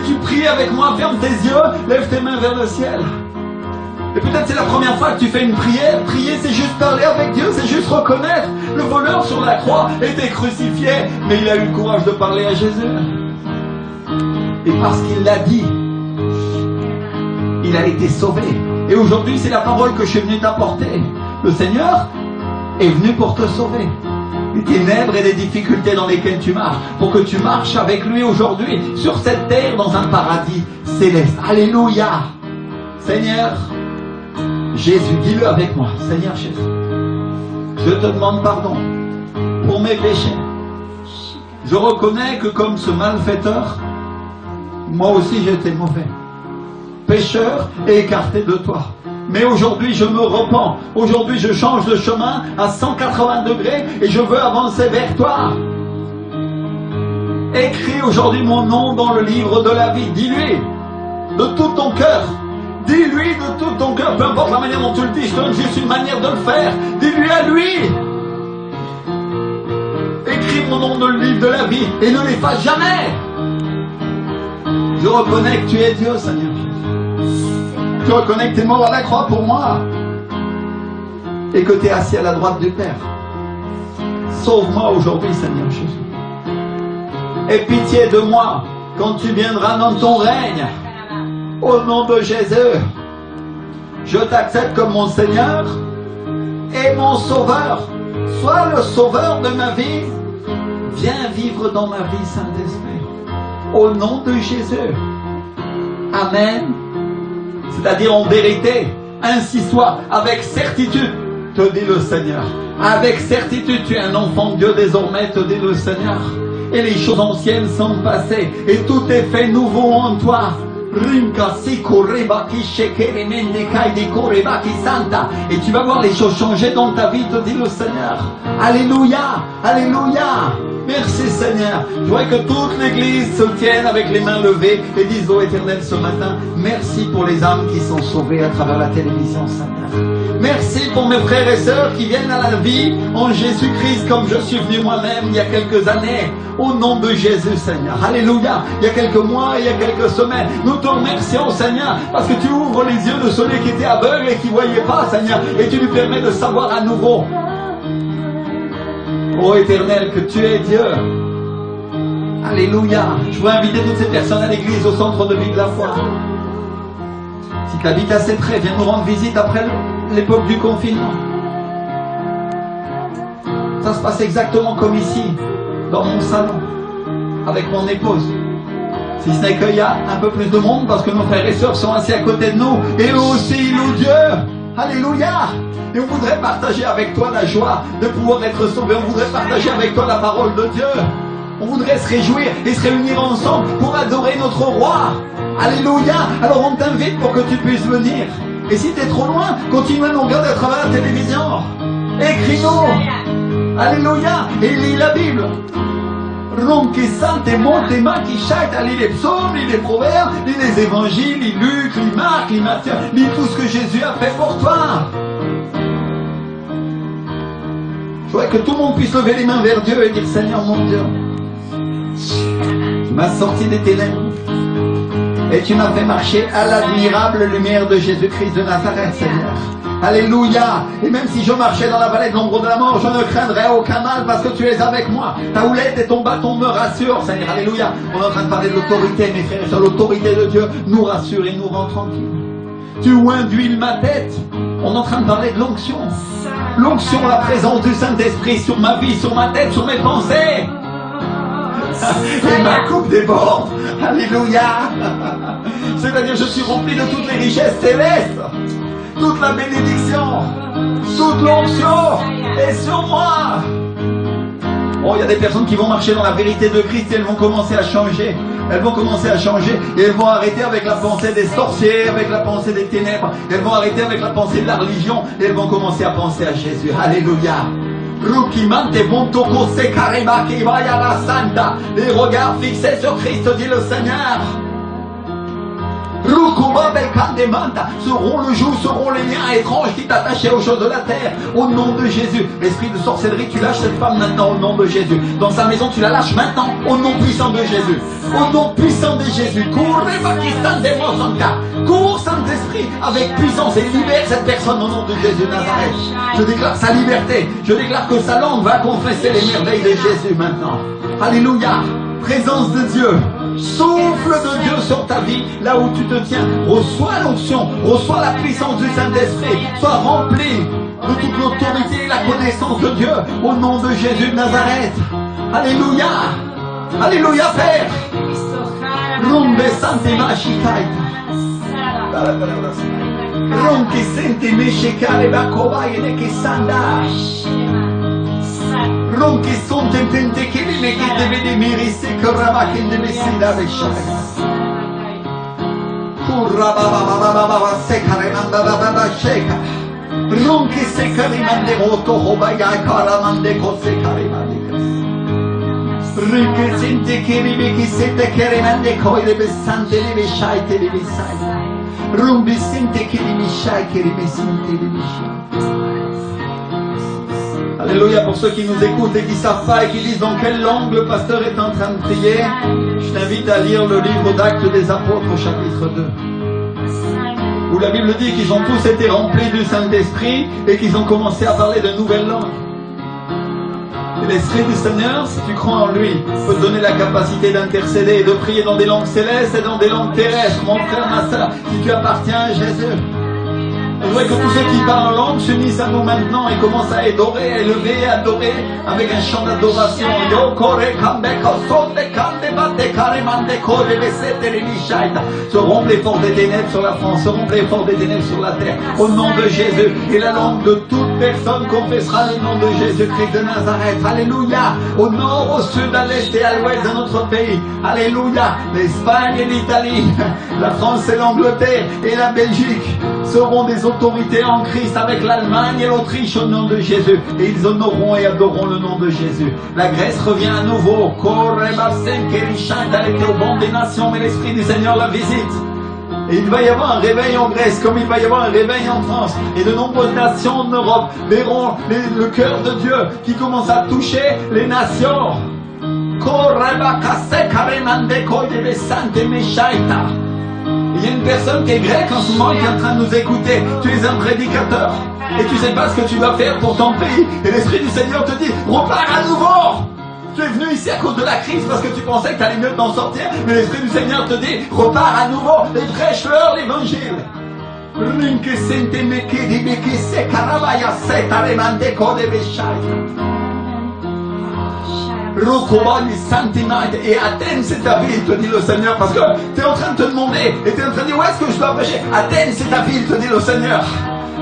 tu pries avec moi, ferme tes yeux, lève tes mains vers le ciel. Et peut-être c'est la première fois que tu fais une prière. Prier, c'est juste parler avec Dieu, c'est juste reconnaître. Le voleur sur la croix était crucifié, mais il a eu le courage de parler à Jésus. Et parce qu'il l'a dit, il a été sauvé. Et aujourd'hui, c'est la parole que je suis venu t'apporter. Le Seigneur est venu pour te sauver. Les ténèbres et les difficultés dans lesquelles tu marches, pour que tu marches avec lui aujourd'hui, sur cette terre, dans un paradis céleste. Alléluia. Seigneur Jésus, dis-le avec moi. Seigneur Jésus, je te demande pardon pour mes péchés. Je reconnais que comme ce malfaiteur, moi aussi j'étais mauvais, pécheur et écarté de toi. Mais aujourd'hui je me repens, aujourd'hui je change de chemin à 180 degrés et je veux avancer vers toi. Écris aujourd'hui mon nom dans le livre de la vie. Dis-lui de tout ton cœur. Dis-lui de tout ton cœur, peu importe la manière dont tu le dis, je te donne juste une manière de le faire. Dis-lui à lui. Écris mon nom dans le livre de la vie et ne l'efface jamais. Je reconnais que tu es Dieu, Seigneur. Je reconnais que tu es mort à la croix pour moi. et que tu es assis à la droite du Père. Sauve-moi aujourd'hui, Seigneur Jésus. Aie pitié de moi quand tu viendras dans ton règne. Au nom de Jésus, je t'accepte comme mon Seigneur et mon Sauveur. Sois le Sauveur de ma vie. Viens vivre dans ma vie, Saint-Esprit. Au nom de Jésus. Amen. C'est-à-dire en vérité, ainsi soit, avec certitude, te dit le Seigneur. Avec certitude, tu es un enfant de Dieu désormais, te dit le Seigneur. Et les choses anciennes sont passées, et tout est fait nouveau en toi. Et tu vas voir les choses changer dans ta vie, te dit le Seigneur. Alléluia, alléluia. Merci Seigneur. Je voudrais que toute l'église se tienne avec les mains levées et dise au Éternel ce matin, merci pour les âmes qui sont sauvées à travers la télévision, Seigneur. Merci pour mes frères et sœurs qui viennent à la vie en Jésus-Christ comme je suis venu moi-même il y a quelques années. Au nom de Jésus, Seigneur. Alléluia. Il y a quelques mois, il y a quelques semaines, nous te remercions, Seigneur, parce que tu ouvres les yeux de celui qui était aveugle et qui ne voyait pas, Seigneur, et tu lui permets de savoir à nouveau. Ô Éternel, que tu es Dieu. Alléluia. Je veux inviter toutes ces personnes à l'église, au centre de vie de la foi. Si tu habites à Sétré, viens nous rendre visite après l'époque du confinement. Ça se passe exactement comme ici, dans mon salon, avec mon épouse. Si ce n'est qu'il y a un peu plus de monde, parce que nos frères et sœurs sont assis à côté de nous, et eux aussi ils louent Dieu. Alléluia. Et on voudrait partager avec toi la joie de pouvoir être sauvé. On voudrait partager avec toi la parole de Dieu. On voudrait se réjouir et se réunir ensemble pour adorer notre roi. Alléluia. Alors on t'invite pour que tu puisses venir. Et si tu es trop loin, continue à nous regarder à travers la télévision. Écris-nous. Alléluia. Et lis la Bible. Ronque sante monte qui chante, lis les psaumes, lis les proverbes, lis les évangiles, lis Luc, lis Marc, lis Matthieu, lis tout ce que Jésus a fait pour toi. Je voudrais que tout le monde puisse lever les mains vers Dieu et dire Seigneur mon Dieu, tu m'as sorti des ténèbres et tu m'as fait marcher à l'admirable lumière de Jésus-Christ de Nazareth, Seigneur. Alléluia. Et même si je marchais dans la vallée de l'ombre de la mort, je ne craindrais aucun mal parce que tu es avec moi. Ta houlette et ton bâton me rassurent, Seigneur. Alléluia. On est en train de parler de l'autorité, mes frères et sœurs. L'autorité de Dieu nous rassure et nous rend tranquilles. Tu induis ma tête. On est en train de parler de l'onction. L'onction, la présence du Saint-Esprit sur ma vie, sur ma tête, sur mes pensées. Et ma coupe déborde. Alléluia. C'est-à-dire je suis rempli de toutes les richesses célestes. Toute la bénédiction, toute l'onction est sur moi. Oh, il y a des personnes qui vont marcher dans la vérité de Christ et elles vont commencer à changer. Elles vont commencer à changer et elles vont arrêter avec la pensée des sorciers, avec la pensée des ténèbres. Elles vont arrêter avec la pensée de la religion et elles vont commencer à penser à Jésus. Alléluia. Les regards fixés sur Christ, dit le Seigneur. Seront le joug, seront les liens étranges qui t'attachaient aux choses de la terre. Au nom de Jésus. L'esprit de sorcellerie, tu lâches cette femme maintenant au nom de Jésus. Dans sa maison, tu la lâches maintenant au nom puissant de Jésus. Au nom puissant de Jésus. Cours, Saint-Esprit, avec puissance et libère cette personne au nom de Jésus de Nazareth. Je déclare sa liberté. Je déclare que sa langue va confesser les merveilles de Jésus maintenant. Alléluia. Présence de Dieu. Souffle de Dieu sur ta vie, là où tu te tiens. Reçois l'onction, reçois la puissance du Saint-Esprit. Sois rempli de toute l'autorité et la connaissance de Dieu au nom de Jésus de Nazareth. Alléluia. Alléluia, Père. Rumbe sante machikaita. Ronki sente meshikare bakobaye de kisanda. Ronchi sont tentente che li metti deve mirisi corrava che deve si da vesciare. Curra baba se carimanda baba sheka. Ronchi se carimande moto hobaya caramande cose carimande. Rinche sente che li metti sente carimande coi le besante le vesciai te le vesai. Rumbi sente che li misciai che li mesinte le vesciai. Alléluia, pour ceux qui nous écoutent et qui ne savent pas et qui disent dans quelle langue le pasteur est en train de prier, je t'invite à lire le livre d'Actes des Apôtres au chapitre 2. Où où la Bible dit qu'ils ont tous été remplis du Saint-Esprit et qu'ils ont commencé à parler de nouvelles langues. Et l'Esprit du Seigneur, si tu crois en lui, peut te donner la capacité d'intercéder et de prier dans des langues célestes et dans des langues terrestres. Mon frère, ma soeur, si tu appartiens à Jésus, je voudrais que tous ceux qui parlent en langue s'unissent à nous maintenant et commencent à adorer, à élever, à adorer avec un chant d'adoration. Se rompent les forces des ténèbres sur la France, se rompent les forces des ténèbres sur la terre, au nom de Jésus. Et la langue de toute personne confessera le nom de Jésus-Christ de Nazareth. Alléluia. Au nord, au sud, à l'est et à l'ouest de notre pays. Alléluia. L'Espagne et l'Italie, la France et l'Angleterre et la Belgique seront des autorités en Christ avec l'Allemagne et l'Autriche au nom de Jésus. Et ils honoreront et adoreront le nom de Jésus. La Grèce revient à nouveau. Elle était au banc des nations, mais l'Esprit du Seigneur la visite. Et il va y avoir un réveil en Grèce, comme il va y avoir un réveil en France. Et de nombreuses nations en Europe verront le cœur de Dieu qui commence à toucher les nations. Il y a une personne qui est grecque en ce moment qui est en train de nous écouter. Tu es un prédicateur et tu ne sais pas ce que tu vas faire pour ton pays. Et l'Esprit du Seigneur te dit, repars à nouveau. Tu es venu ici à cause de la crise parce que tu pensais que tu allais mieux t'en sortir. Mais l'Esprit du Seigneur te dit, repars à nouveau et prêche-leur l'évangile. Et Athènes c'est ta ville, te dit le Seigneur, parce que tu es en train de te demander et tu es en train de dire où est-ce que je dois prêcher. Athènes c'est ta ville, te dit le Seigneur.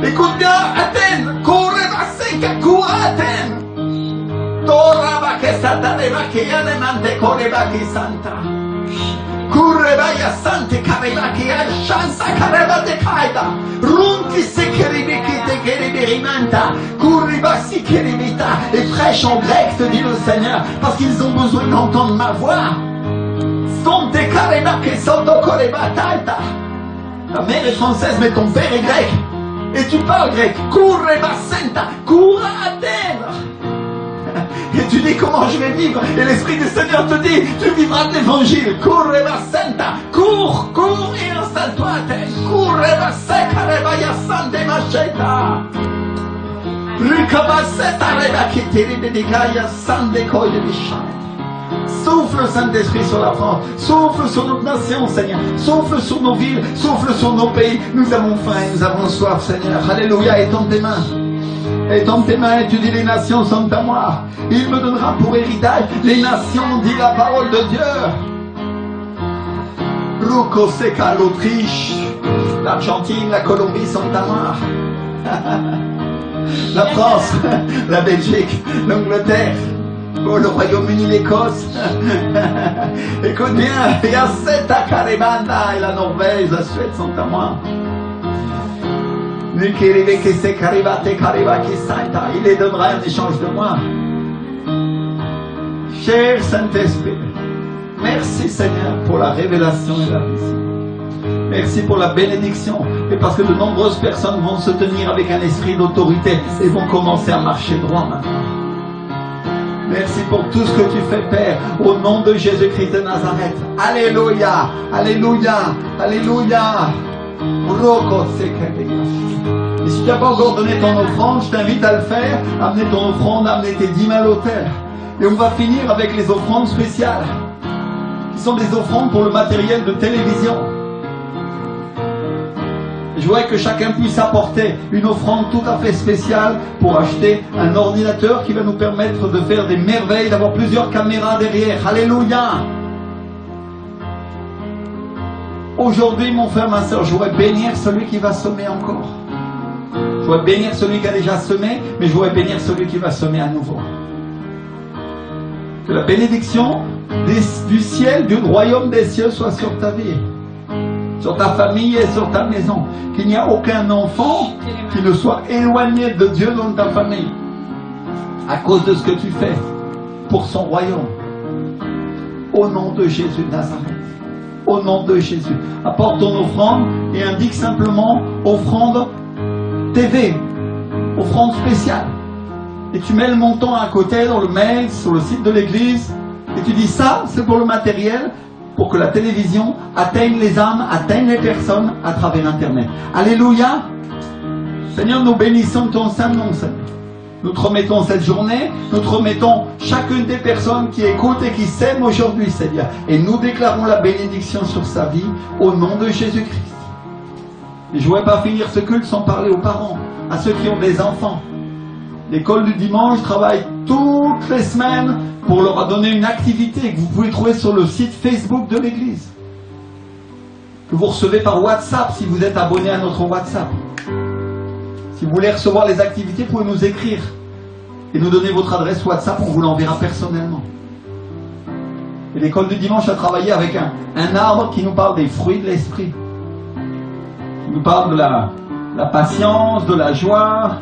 Écoute bien, Athènes, cours Athènes. Kurrebaya sante karebaki shansa kareba de kaida runki sekeribiki de kereberimanta kuribasi kerebita et prêche en grec te dit le Seigneur parce qu'ils ont besoin d'entendre ma voix. Sonte karebaki soto korebataita. Ta mère est française mais ton père est grec et tu parles grec. Kurrebasenta cours à Athènes. Et tu dis comment je vais vivre. Et l'Esprit du Seigneur te dit, tu vivras de l'évangile. Cours et installe-toi à Athènes. Cours Souffle Saint-Esprit sur la France, souffle sur notre nation, Seigneur, souffle sur nos villes, souffle sur nos pays. Nous avons faim et nous avons soif, Seigneur. Alléluia, étends tes mains. Étends tes mains et tu dis les nations sont à moi. Il me donnera pour héritage les nations, dit la parole de Dieu. Ruco Seca, l'Autriche, l'Argentine, la Colombie sont à moi. La France, la Belgique, l'Angleterre, oh, le Royaume-Uni, l'Écosse. Écoute bien, il y a Seta Carebanda et la Norvège, la Suède sont à moi. Il les donnera en échange de moi. Cher Saint-Esprit, merci Seigneur pour la révélation et la vision. Merci pour la bénédiction. Et parce que de nombreuses personnes vont se tenir avec un esprit d'autorité et vont commencer à marcher droit maintenant. Merci pour tout ce que tu fais, Père, au nom de Jésus-Christ de Nazareth. Alléluia, Alléluia, Alléluia. Et si tu n'as pas encore donné ton offrande, je t'invite à le faire. Amener ton offrande, amener tes 10 000 à l'autel. Et on va finir avec les offrandes spéciales, qui sont des offrandes pour le matériel de télévision. Je voudrais que chacun puisse apporter une offrande tout à fait spéciale pour acheter un ordinateur qui va nous permettre de faire des merveilles, d'avoir plusieurs caméras derrière. Alléluia! Aujourd'hui, mon frère, ma soeur, je voudrais bénir celui qui va semer encore. Je voudrais bénir celui qui a déjà semé, mais je voudrais bénir celui qui va semer à nouveau. Que la bénédiction du ciel, du royaume des cieux soit sur ta vie, sur ta famille et sur ta maison. Qu'il n'y a aucun enfant qui ne soit éloigné de Dieu dans ta famille à cause de ce que tu fais pour son royaume. Au nom de Jésus de Nazareth. Au nom de Jésus. Apporte ton offrande et indique simplement offrande TV, offrande spéciale. Et tu mets le montant à côté dans le mail, sur le site de l'église, et tu dis ça, c'est pour le matériel, pour que la télévision atteigne les âmes, atteigne les personnes à travers Internet. Alléluia. Seigneur, nous bénissons ton saint nom, Seigneur. Nous te remettons cette journée, nous te remettons chacune des personnes qui écoutent et qui s'aiment aujourd'hui, Seigneur. Et nous déclarons la bénédiction sur sa vie au nom de Jésus-Christ. Et je ne voudrais pas finir ce culte sans parler aux parents, à ceux qui ont des enfants. L'école du dimanche travaille toutes les semaines pour leur donner une activité que vous pouvez trouver sur le site Facebook de l'église. Que vous recevez par WhatsApp si vous êtes abonné à notre WhatsApp. Si vous voulez recevoir les activités, vous pouvez nous écrire et nous donner votre adresse WhatsApp, on vous l'enverra personnellement. Et l'école du dimanche a travaillé avec un arbre qui nous parle des fruits de l'esprit. Qui nous parle de la patience, de la joie,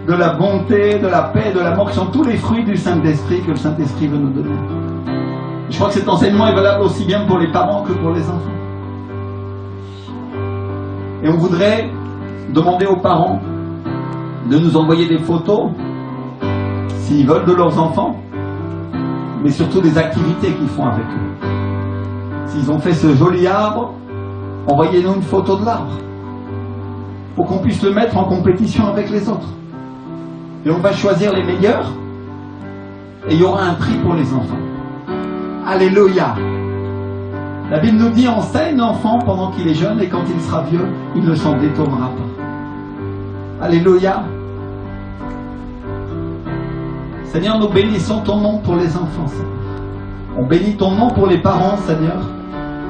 de la bonté, de la paix, de l'amour, qui sont tous les fruits du Saint-Esprit que le Saint-Esprit veut nous donner. Je crois que cet enseignement est valable aussi bien pour les parents que pour les enfants. Et on voudrait demander aux parents de nous envoyer des photos, s'ils veulent, de leurs enfants, mais surtout des activités qu'ils font avec eux. S'ils ont fait ce joli arbre, envoyez-nous une photo de l'arbre, pour qu'on puisse le mettre en compétition avec les autres. Et on va choisir les meilleurs, et il y aura un prix pour les enfants. Alléluia! La Bible nous dit, enseigne l'enfant pendant qu'il est jeune, et quand il sera vieux, il ne s'en détournera pas. Alléluia! Seigneur, nous bénissons ton nom pour les enfants, Seigneur. On bénit ton nom pour les parents, Seigneur,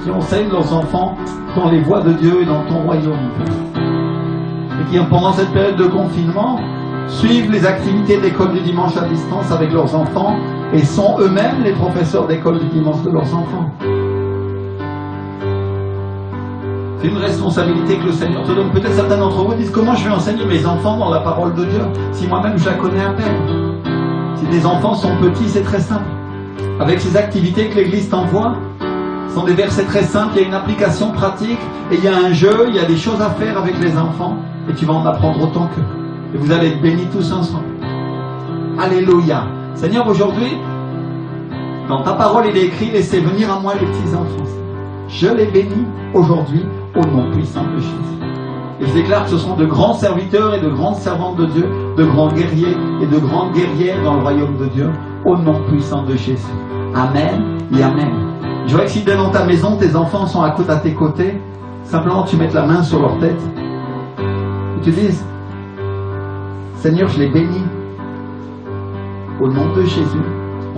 qui enseignent leurs enfants dans les voies de Dieu et dans ton royaume. Et qui, pendant cette période de confinement, suivent les activités d'école du dimanche à distance avec leurs enfants et sont eux-mêmes les professeurs d'école du dimanche de leurs enfants. C'est une responsabilité que le Seigneur te donne. Peut-être certains d'entre vous disent, comment je vais enseigner mes enfants dans la parole de Dieu si moi-même je la connais à peine? Si les enfants sont petits, c'est très simple. Avec ces activités que l'Église t'envoie, ce sont des versets très simples, il y a une application pratique, et il y a un jeu, il y a des choses à faire avec les enfants, et tu vas en apprendre autant qu'eux. Et vous allez être bénis tous ensemble. Alléluia. Seigneur, aujourd'hui, dans ta parole, il est écrit, laissez venir à moi les petits enfants. Je les bénis aujourd'hui au nom puissant de Jésus. Et je déclare que ce sont de grands serviteurs et de grandes servantes de Dieu, de grands guerriers et de grandes guerrières dans le royaume de Dieu, au nom puissant de Jésus. Amen et amen. Je voudrais que si dans ta maison, tes enfants sont à tes côtés, simplement tu mettes la main sur leur tête et tu dises, Seigneur, je les bénis. Au nom de Jésus,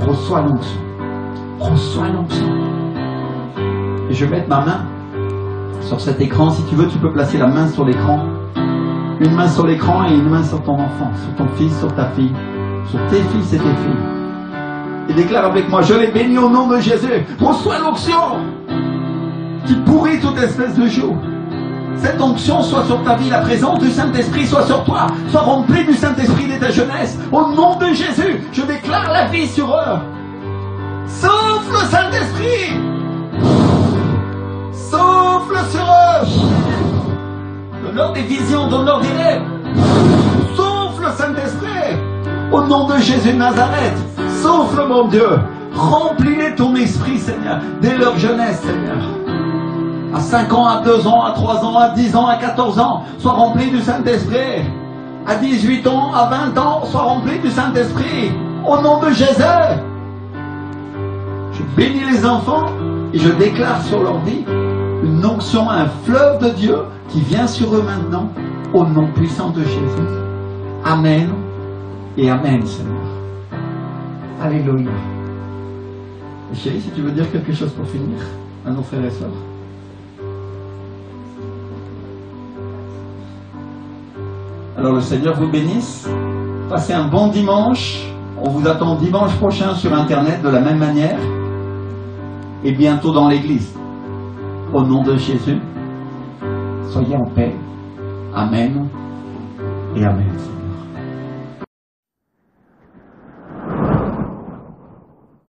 reçois l'onction. Reçois l'onction. Et je vais mettre ma main sur cet écran. Si tu veux, tu peux placer la main sur l'écran. Une main sur l'écran et une main sur ton enfant, sur ton fils, sur ta fille, sur tes fils et tes filles. Et déclare avec moi, je les bénis au nom de Jésus. Reçois l'onction qui pourrit toute espèce de joug. Cette onction soit sur ta vie, la présence du Saint-Esprit soit sur toi, sois rempli du Saint-Esprit dès ta jeunesse. Au nom de Jésus, je déclare la vie sur eux. Souffle le Saint-Esprit. Souffle sur eux. Donne-leur des visions, donne-leur des rêves. Souffle le Saint-Esprit. Au nom de Jésus de Nazareth, souffle mon Dieu. Remplis-les ton esprit, Seigneur, dès leur jeunesse, Seigneur. À 5 ans, à 2 ans, à 3 ans, à 10 ans, à 14 ans, sois rempli du Saint-Esprit. À 18 ans, à 20 ans, sois rempli du Saint-Esprit. Au nom de Jésus. Je bénis les enfants et je déclare sur leur vie une onction, un fleuve de Dieu qui vient sur eux maintenant, au nom puissant de Jésus. Amen et Amen, Seigneur. Alléluia. Et chérie, si tu veux dire quelque chose pour finir à nos frères et sœurs. Alors le Seigneur vous bénisse. Passez un bon dimanche. On vous attend dimanche prochain sur Internet de la même manière. Et bientôt dans l'église. Au nom de Jésus, soyez en paix. Amen et Amen.